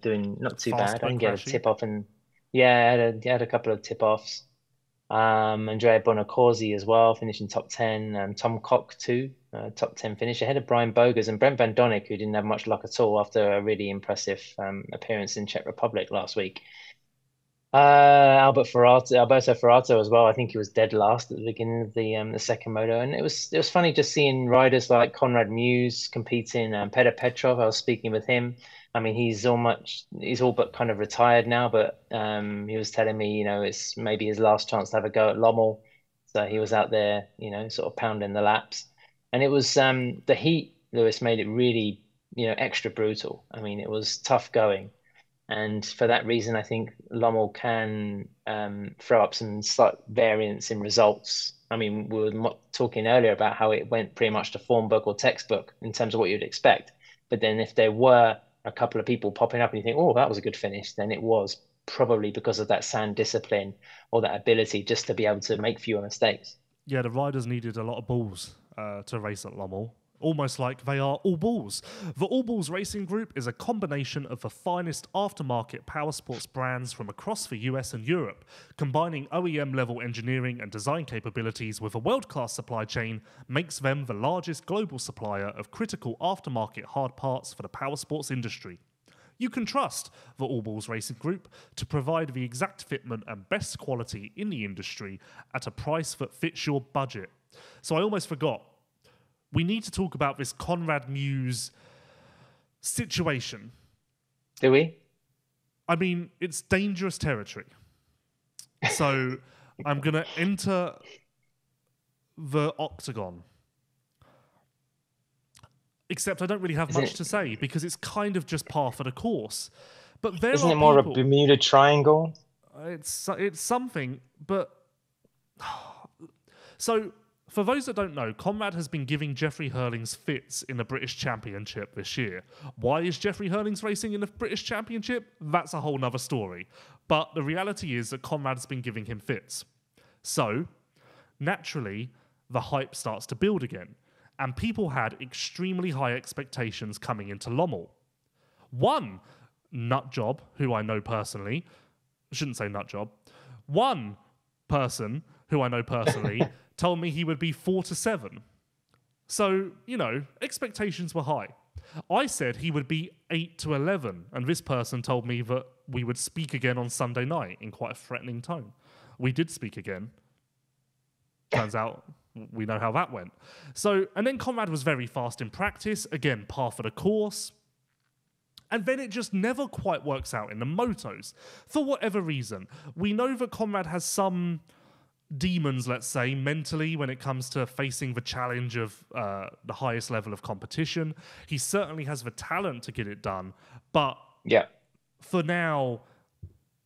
doing not too bad. I think he had a tip-off and... Yeah, he had a couple of tip-offs. Andrea Bonacorsi as well, finishing top 10. Tom Cock, too, top 10 finish, ahead of Brian Bogers and Brent Van Donnick, who didn't have much luck at all after a really impressive appearance in Czech Republic last week. Alberto Ferrato as well. I think he was dead last at the beginning of the second moto, and it was funny just seeing riders like Conrad Mewse competing. Petr Petrov, I was speaking with him. I mean, he's all but kind of retired now, but he was telling me, it's maybe his last chance to have a go at Lommel. So he was out there, sort of pounding the laps, and it was the heat. Lewis made it really, extra brutal. I mean, it was tough going. And for that reason, I think Lommel can throw up some slight variance in results. I mean, we were talking earlier about how it went pretty much to form book or textbook in terms of what you'd expect. But then if there were a couple of people popping up and you think, oh, that was a good finish, then it was probably because of that sound discipline or that ability just to be able to make fewer mistakes. Yeah, the riders needed a lot of balls to race at Lommel. Almost like they are All Balls. The All Balls Racing Group is a combination of the finest aftermarket power sports brands from across the US and Europe. Combining OEM-level engineering and design capabilities with a world-class supply chain makes them the largest global supplier of critical aftermarket hard parts for the power sports industry. You can trust the All Balls Racing Group to provide the exact fitment and best quality in the industry at a price that fits your budget. So I almost forgot. We need to talk about this Conrad Mewse situation. Do we? I mean, it's dangerous territory. So I'm going to enter the octagon. Except I don't really have much to say because it's kind of just par for the course. But isn't it more a Bermuda Triangle? It's something, but... So... For those that don't know, Conrad has been giving Jeffrey Herlings fits in the British Championship this year. Why is Jeffrey Herlings racing in the British Championship? That's a whole nother story. But the reality is that Conrad's been giving him fits. So, naturally, the hype starts to build again. And people had extremely high expectations coming into Lommel. One nutjob, who I know personally, shouldn't say nutjob, one person who I know personally told me he would be 4 to 7. So, expectations were high. I said he would be 8 to 11, and this person told me that we would speak again on Sunday night in quite a threatening tone. We did speak again. Turns out we know how that went. So, and then Conrad was very fast in practice. Again, par for the course. And then it just never quite works out in the motos. For whatever reason, we know that Conrad has some demons, let's say, mentally when it comes to facing the challenge of the highest level of competition. He certainly has the talent to get it done, but for now,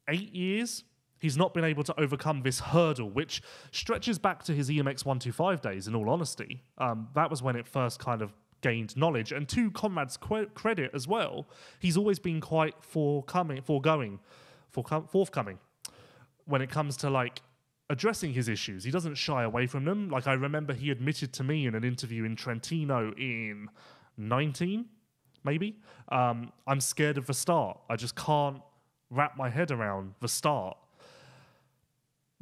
8 years, he's not been able to overcome this hurdle, which stretches back to his EMX 125 days, in all honesty. That was when it first kind of gained knowledge. And to Conrad's credit as well, he's always been quite forthcoming when it comes to like addressing his issues. He doesn't shy away from them. Like I remember he admitted to me in an interview in Trentino in 19, maybe, I'm scared of the start. I just can't wrap my head around the start.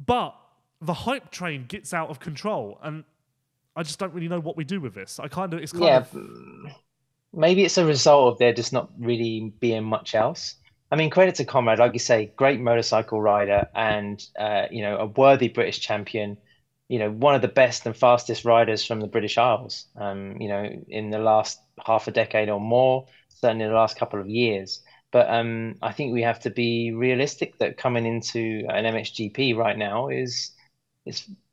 But the hype train gets out of control, and I just don't really know what we do with this. Maybe it's a result of there just not really being much else. I mean, credit to Conrad, like you say, great motorcycle rider and, a worthy British champion, one of the best and fastest riders from the British Isles, in the last half a decade or more, certainly the last couple of years. But I think we have to be realistic that coming into an MXGP right now is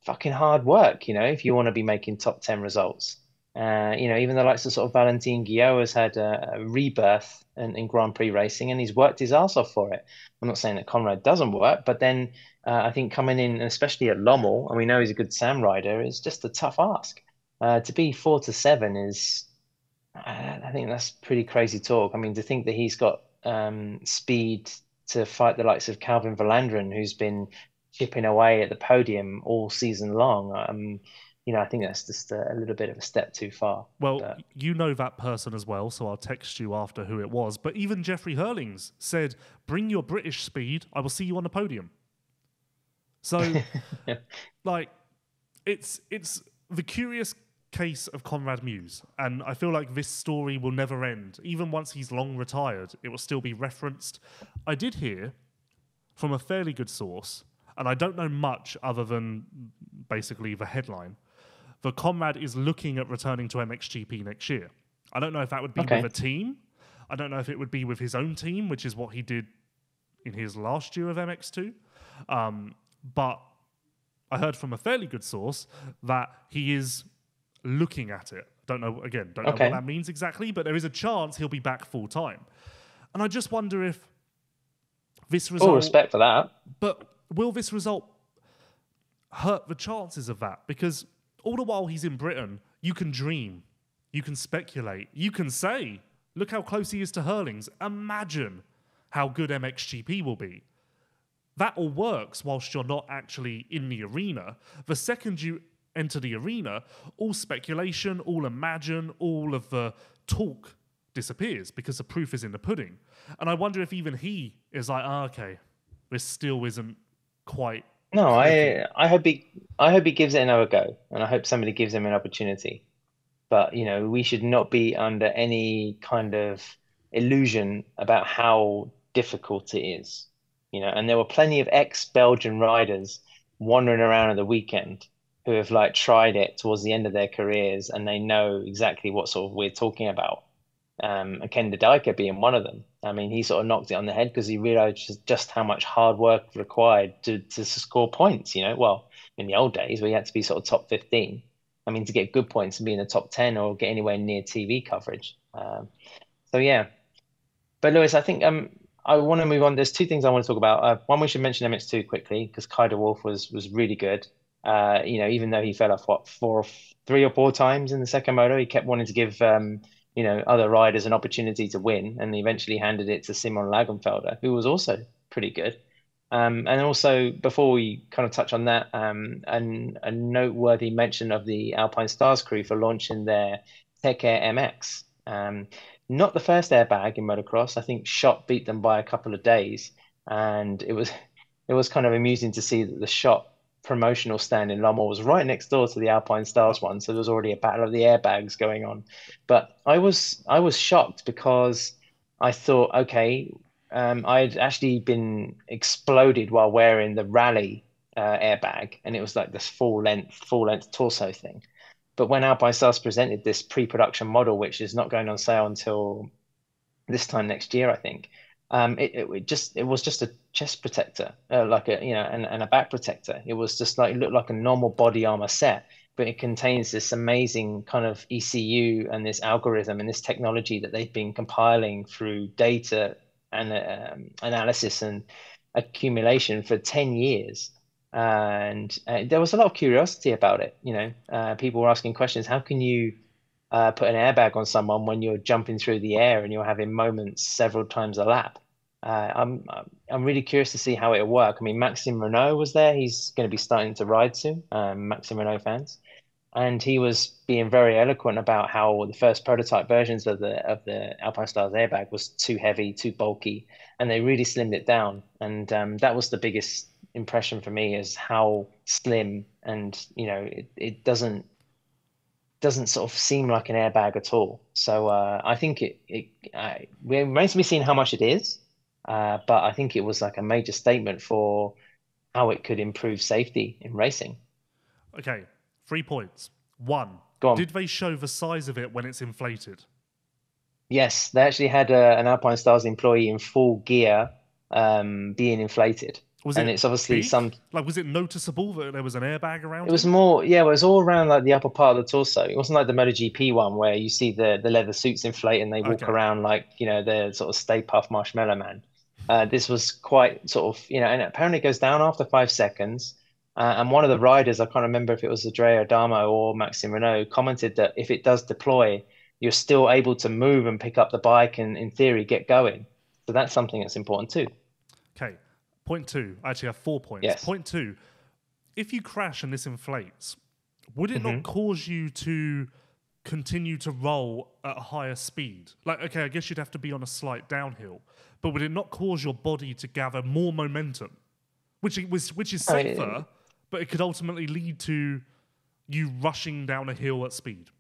fucking hard work, if you want to be making top 10 results. Even the likes of sort of Valentin Guillot has had a rebirth in Grand Prix racing, and he's worked his ass off for it. I'm not saying that Conrad doesn't work, but then I think coming in, especially at Lommel, and we know he's a good SAM rider, is just a tough ask. To be 4 to 7 is, I think that's pretty crazy talk. I mean, to think that he's got speed to fight the likes of Calvin Verlanderen, who's been chipping away at the podium all season long. I think that's just a little bit of a step too far. Well, you know that person as well, so I'll text you after who it was. But even Jeffrey Herlings said, bring your British speed, I will see you on the podium. So, it's the curious case of Conrad Mewse, and I feel like this story will never end. Even once he's long retired, it will still be referenced. I did hear from a fairly good source, and I don't know much other than basically the headline, that Conrad is looking at returning to MXGP next year. I don't know if that would be with a team. I don't know if it would be with his own team, which is what he did in his last year of MX2. But I heard from a fairly good source that he is looking at it. Don't know what that means exactly, but there is a chance he'll be back full time. And I just wonder if this result... Full respect for that. But will this result hurt the chances of that? Because all the while he's in Britain, you can dream, you can speculate, you can say, look how close he is to Herlings. Imagine how good MXGP will be. That all works whilst you're not actually in the arena. The second you enter the arena, all speculation, all imagine, all of the talk disappears because the proof is in the pudding. And I wonder if even he is like, okay, this still isn't quite... No, I hope he gives it another go, and I hope somebody gives him an opportunity. But we should not be under any kind of illusion about how difficult it is. And there were plenty of ex-Belgian riders wandering around at the weekend who have tried it towards the end of their careers, and they know exactly what sort of we're talking about. And Ken de Dijker being one of them. I mean, he sort of knocked it on the head because he realized just how much hard work required to score points. Well, in the old days, where you had to be sort of top 15. I mean, to get good points and be in the top 10 or get anywhere near TV coverage. So yeah. But Lewis, I think I want to move on. There's two things I want to talk about. One, we should mention MX2 quickly because Kai de Wolf was really good. Even though he fell off 3 or 4 times in the second moto, he kept wanting to give other riders an opportunity to win, and he eventually handed it to Simon Lagenfelder, who was also pretty good. And also, before we kind of touch on that, a noteworthy mention of the Alpinestars crew for launching their Tech Air MX. Not the first airbag in motocross. I think Schott beat them by a couple of days, and it was kind of amusing to see that the Schott promotional stand in Lommel was right next door to the Alpinestars one, so there was already a battle of the airbags going on. But I was shocked because I thought, okay, I'd actually been exploded while wearing the Rally airbag, and it was like this full length torso thing. But when Alpinestars presented this pre-production model, which is not going on sale until this time next year, I think. It was just a chest protector, like a and a back protector. It was just like, it looked like a normal body armor set, but it contains this amazing kind of ECU and this algorithm and this technology that they've been compiling through data and analysis and accumulation for 10 years. And there was a lot of curiosity about it. People were asking questions. How can you put an airbag on someone when you're jumping through the air and you're having moments several times a lap? I'm really curious to see how it'll work. I mean, Maxime Renault was there. He's going to be starting to ride soon. Maxime Renault fans, and he was being very eloquent about how the first prototype versions of the Alpinestars airbag was too heavy, too bulky, and they really slimmed it down. And that was the biggest impression for me, is how slim, and it doesn't sort of seem like an airbag at all. So I think it remains to be seen how much it is, but I think it was like a major statement for how it could improve safety in racing. Okay, 3 points. One, Go on. did they show the size of it when it's inflated? Yes, they actually had an Alpinestars employee in full gear being inflated. And it's obviously big? Was it noticeable that there was an airbag around it? Was more, yeah, it was all around like the upper part of the torso. It wasn't like the MotoGP one where you see the leather suits inflate and they walk around like, the sort of Stay Puft Marshmallow Man. This was quite sort of, and apparently it goes down after 5 seconds. And one of the riders, I can't remember if it was Andrea Adamo or Maxime Renault, commented that if it does deploy, you're still able to move and pick up the bike and, in theory, get going. So that's something that's important too. Okay. Point 2. I actually have 4 points. Yes. Point 2. If you crash and this inflates, would it not cause you to continue to roll at a higher speed? Okay, I guess you'd have to be on a slight downhill, but would it not cause your body to gather more momentum, which is safer, but it could ultimately lead to you rushing down a hill at speed?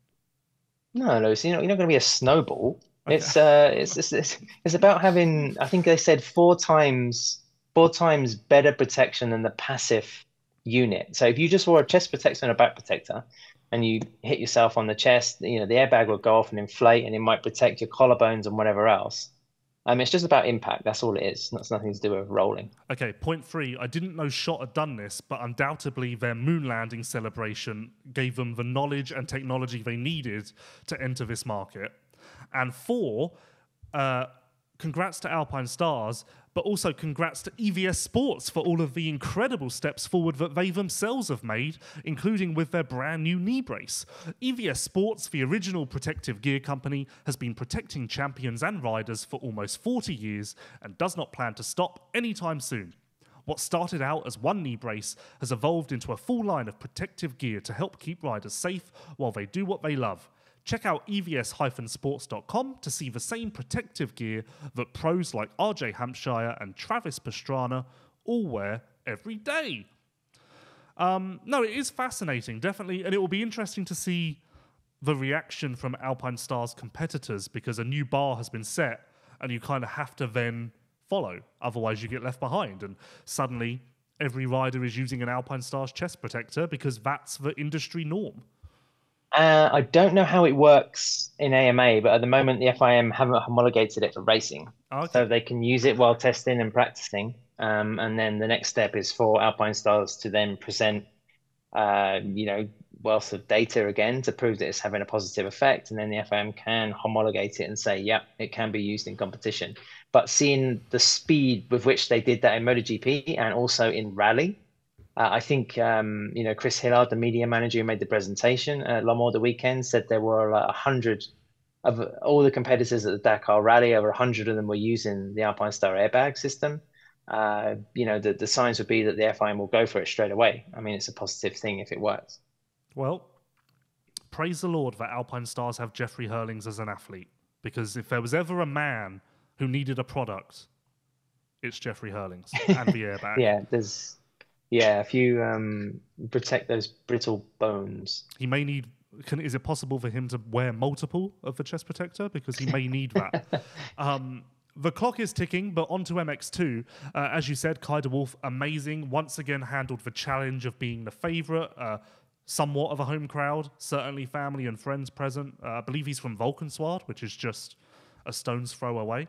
No, Lucy, you're not going to be a snowball. Okay. It's about having, I think they said 4 times better protection than the passive unit. So if you just wore a chest protector and a back protector and you hit yourself on the chest, the airbag will go off and inflate and it might protect your collarbones and whatever else. It's just about impact. That's all it is. That's nothing to do with rolling. Okay, point 3. I didn't know SHOT had done this, but undoubtedly their moon landing celebration gave them the knowledge and technology they needed to enter this market. And 4, congrats to Alpinestars, but also congrats to EVS Sports for all of the incredible steps forward that they themselves have made, including with their brand new knee brace. EVS Sports, the original protective gear company, has been protecting champions and riders for almost 40 years and does not plan to stop anytime soon. What started out as one knee brace has evolved into a full line of protective gear to help keep riders safe while they do what they love. Check out evs-sports.com to see the same protective gear that pros like RJ Hampshire and Travis Pastrana all wear every day. No, it is fascinating, definitely, and it will be interesting to see the reaction from Alpinestars competitors, because a new bar has been set and you kind of have to then follow, otherwise you get left behind, and suddenly every rider is using an Alpinestars chest protector because that's the industry norm. I don't know how it works in AMA, but at the moment the FIM haven't homologated it for racing. Okay. So they can use it while testing and practicing. And then the next step is for Alpinestars to then present, wealth of data again to prove that it's having a positive effect. And then the FIM can homologate it and say, yeah, it can be used in competition. But seeing the speed with which they did that in MotoGP and also in rally, I think, Chris Hillard, the media manager who made the presentation at Lommel the weekend, said there were like 100 of all the competitors at the Dakar Rally. Over 100 of them were using the Alpinestars airbag system. The signs would be that the FIM will go for it straight away. I mean, it's a positive thing if it works. Well, praise the Lord that Alpinestars have Jeffrey Herlings as an athlete, because if there was ever a man who needed a product, it's Jeffrey Herlings and the airbag. If you protect those brittle bones. He may need... Is it possible for him to wear multiple of the chest protector? Because he may need that. The clock is ticking, but on to MX2. As you said, Kai de Wolf, amazing. Once again handled the challenge of being the favourite. Somewhat of a home crowd. Certainly family and friends present. I believe he's from Valkenswaard, which is just a stone's throw away.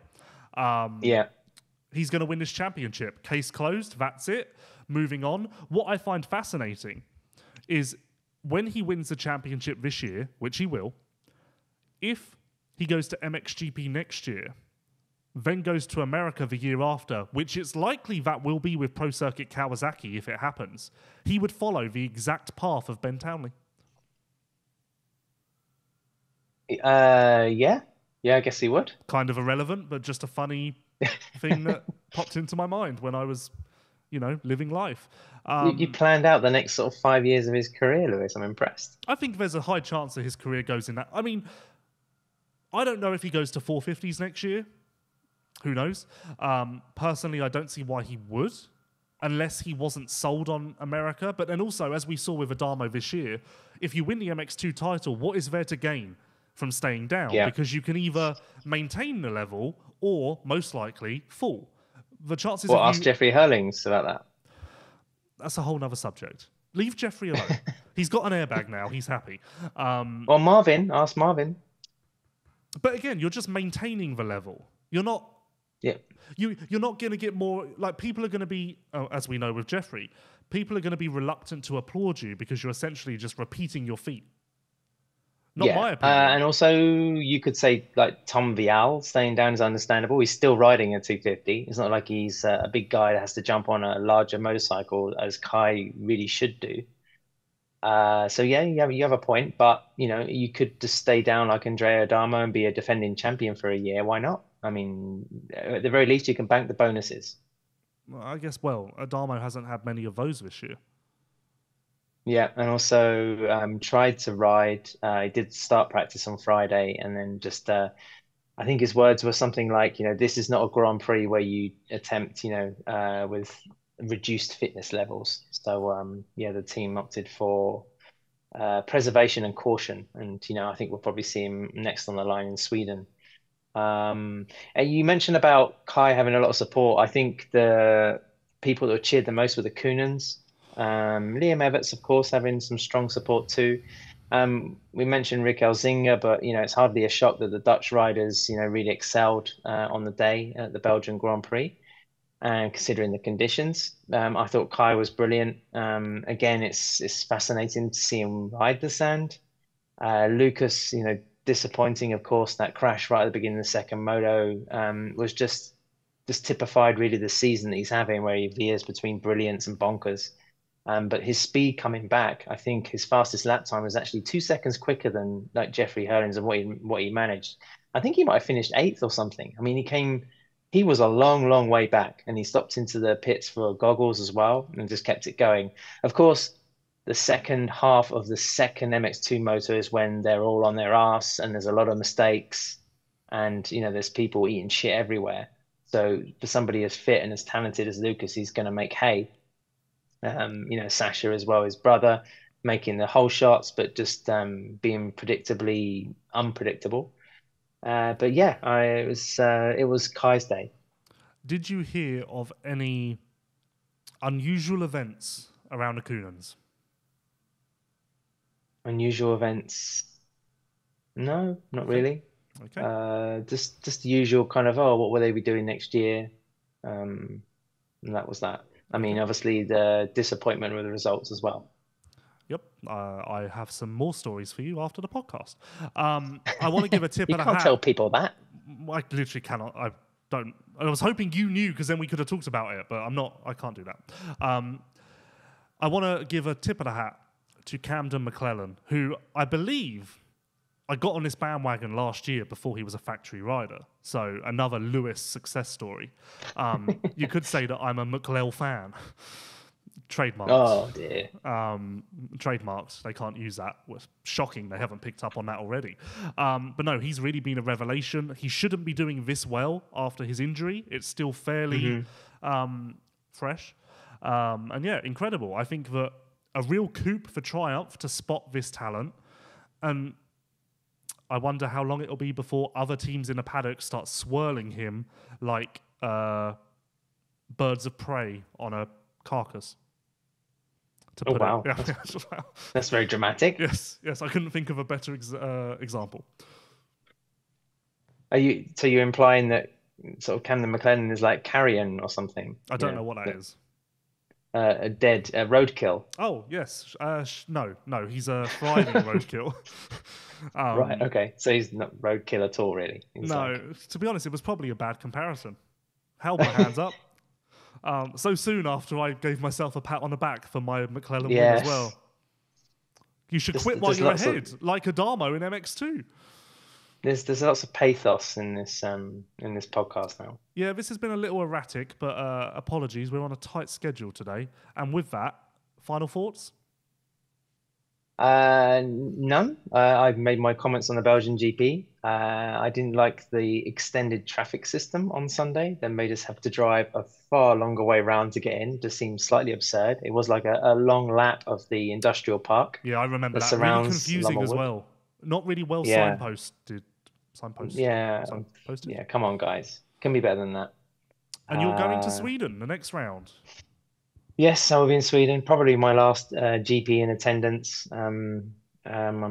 He's going to win this championship. Case closed. That's it. Moving on. What I find fascinating is when he wins the championship this year, which he will, if he goes to MXGP next year, then goes to America the year after, which it's likely that will be with Pro Circuit Kawasaki if it happens, he would follow the exact path of Ben Townley. Yeah, I guess he would. Kind of irrelevant, but just a funny thing that popped into my mind when I was, living life. You planned out the next sort of 5 years of his career, Lewis. I'm impressed. I think there's a high chance that his career goes in that. I mean, I don't know if he goes to 450s next year. Who knows? Personally, I don't see why he would, unless he wasn't sold on America. But then also, as we saw with Adamo this year, if you win the MX2 title, what is there to gain from staying down? Yeah. Because you can either maintain the level or, most likely, fall. The chances Well, ask Jeffrey Herlings about that. That's a whole nother subject. Leave Jeffrey alone. He's got an airbag now. He's happy. Or Marvin. Ask Marvin. But again, you're just maintaining the level. You're not... Yeah. You're not going to get more... Like, people are going to be, as we know with Jeffrey, people are going to be reluctant to applaud you because you're essentially just repeating your feat. Not my opinion. And also, you could say, like, Tom Vial staying down is understandable. He's still riding a 250. It's not like he's a big guy that has to jump on a larger motorcycle, as Kai really should do. So, yeah, you have a point. But, you could just stay down like Andrea Adamo and be a defending champion for a year. Why not? I mean, at the very least, you can bank the bonuses. Well, I guess, Adamo hasn't had many of those this year. Yeah, and also tried to ride. He did start practice on Friday, and then just, I think his words were something like, this is not a Grand Prix where you attempt, with reduced fitness levels. So, the team opted for preservation and caution. And, I think we'll probably see him next on the line in Sweden. And you mentioned about Kai having a lot of support. I think the people that cheered the most were the Koonens. Liam Everts, of course, having some strong support too. We mentioned Rick Elzinga, but it's hardly a shock that the Dutch riders, really excelled on the day at the Belgian Grand Prix. And considering the conditions, I thought Kai was brilliant. Again, it's fascinating to see him ride the sand. Lucas, disappointing, of course. That crash right at the beginning of the second moto was just typified really the season that he's having, where he veers between brilliance and bonkers. But his speed coming back, I think his fastest lap time was actually 2 seconds quicker than like Jeffrey Herlings and what he managed. I think he might have finished 8th or something. I mean, he was a long, long way back, and he stopped into the pits for goggles as well and just kept it going. Of course, the second half of the second MX2 motor is when they're all on their ass and there's a lot of mistakes and, there's people eating shit everywhere. So for somebody as fit and as talented as Lucas, he's going to make hay. Sasha as well, his brother, making the whole shots, but just being predictably unpredictable. But yeah, it was Kai's day. Did you hear of any unusual events around the Koonens? Unusual events? No, not really. Okay. Just the usual kind of, what will they be doing next year? And that was that. I mean, obviously the disappointment with the results as well. Yep. I have some more stories for you after the podcast. I want to give a tip and a hat. You can't tell people that. I literally cannot. I don't. I was hoping you knew because then we could have talked about it, but I'm not. I can't do that. I want to give a tip and a hat to Camden McClellan, who I believe I got on this bandwagon last year before he was a factory rider. So another Lewis success story. You could say that I'm a McClell fan. Trademarks. Oh, dear. Trademarks. They can't use that. It's shocking they haven't picked up on that already. But no, he's really been a revelation. He shouldn't be doing this well after his injury. It's still fairly fresh. And yeah, incredible. I think that a real coup for Triumph to spot this talent. And I wonder how long it'll be before other teams in the paddock start swirling him like birds of prey on a carcass. Oh, wow. Yeah. That's very dramatic. Yes. I couldn't think of a better example. You're implying that sort of Camden McLennan is like carrion or something? I don't know what that is. A dead roadkill. Oh yes, no, he's a thriving roadkill. Right. Okay. So he's not roadkill at all, really. To be honest, it was probably a bad comparison. Held my hands up. So soon after I gave myself a pat on the back for my McLellan win as well. You should quit while you're ahead, like Adamo in MX2. There's lots of pathos in this podcast now. Yeah, this has been a little erratic, but apologies. We're on a tight schedule today, and with that, final thoughts. None. I've made my comments on the Belgian GP. I didn't like the extended traffic system on Sunday that made us have to drive a far longer way round to get in. It just seemed slightly absurd. It was like a long lap of the industrial park. Yeah, I remember that. Really confusing as well. Not really well signposted. Yeah. Signposted? Yeah, come on, guys. Can be better than that. And you're going to Sweden the next round. Yes, I will be in Sweden. Probably my last GP in attendance. I'm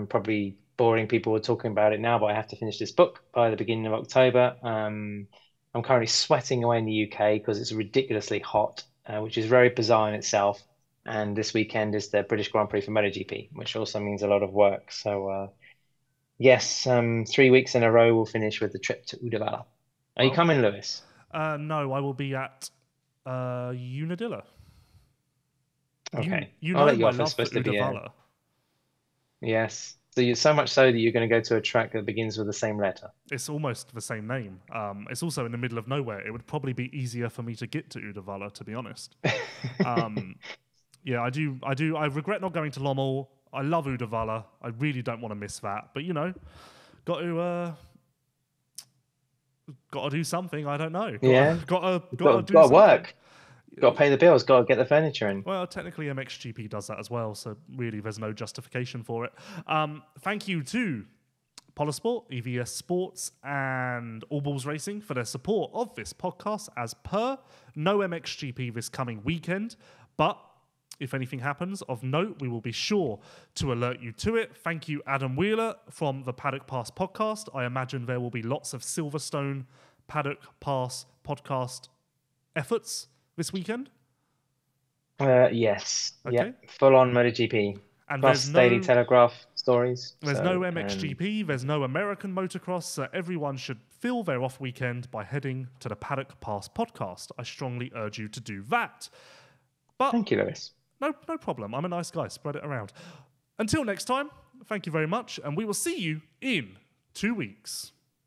probably boring people with talking about it now, but I have to finish this book by the beginning of October. I'm currently sweating away in the UK because it's ridiculously hot, which is very bizarre in itself. And this weekend is the British Grand Prix for MotoGP, which also means a lot of work. So, yes, 3 weeks in a row we'll finish with the trip to Uddevalla. Are you coming, Lewis? No, I will be at Unadilla. Okay. You know my love for Uddevalla. Yes. So so much so that you're going to go to a track that begins with the same letter. It's almost the same name. It's also in the middle of nowhere. It would probably be easier for me to get to Uddevalla, to be honest. Yeah, I do. I regret not going to Lommel. I love Uddevalla. I really don't want to miss that. But got to do something. I don't know. Got to work. Got to pay the bills, got to get the furniture in. Well, technically MXGP does that as well, so really there's no justification for it. Thank you to Polosport, EVS Sports, and All Balls Racing for their support of this podcast. As per, no MXGP this coming weekend, but if anything happens of note, we will be sure to alert you to it. Thank you, Adam Wheeler from the Paddock Pass podcast. I imagine there will be lots of Silverstone Paddock Pass podcast efforts this weekend? Yes. Okay. Yeah. Full on MotoGP. And plus Daily Telegraph stories. There's no MXGP, there's no American motocross, so everyone should fill their off weekend by heading to the Paddock Pass podcast. I strongly urge you to do that. But thank you, Lewis. No problem. I'm a nice guy. Spread it around. Until next time, thank you very much, and we will see you in 2 weeks.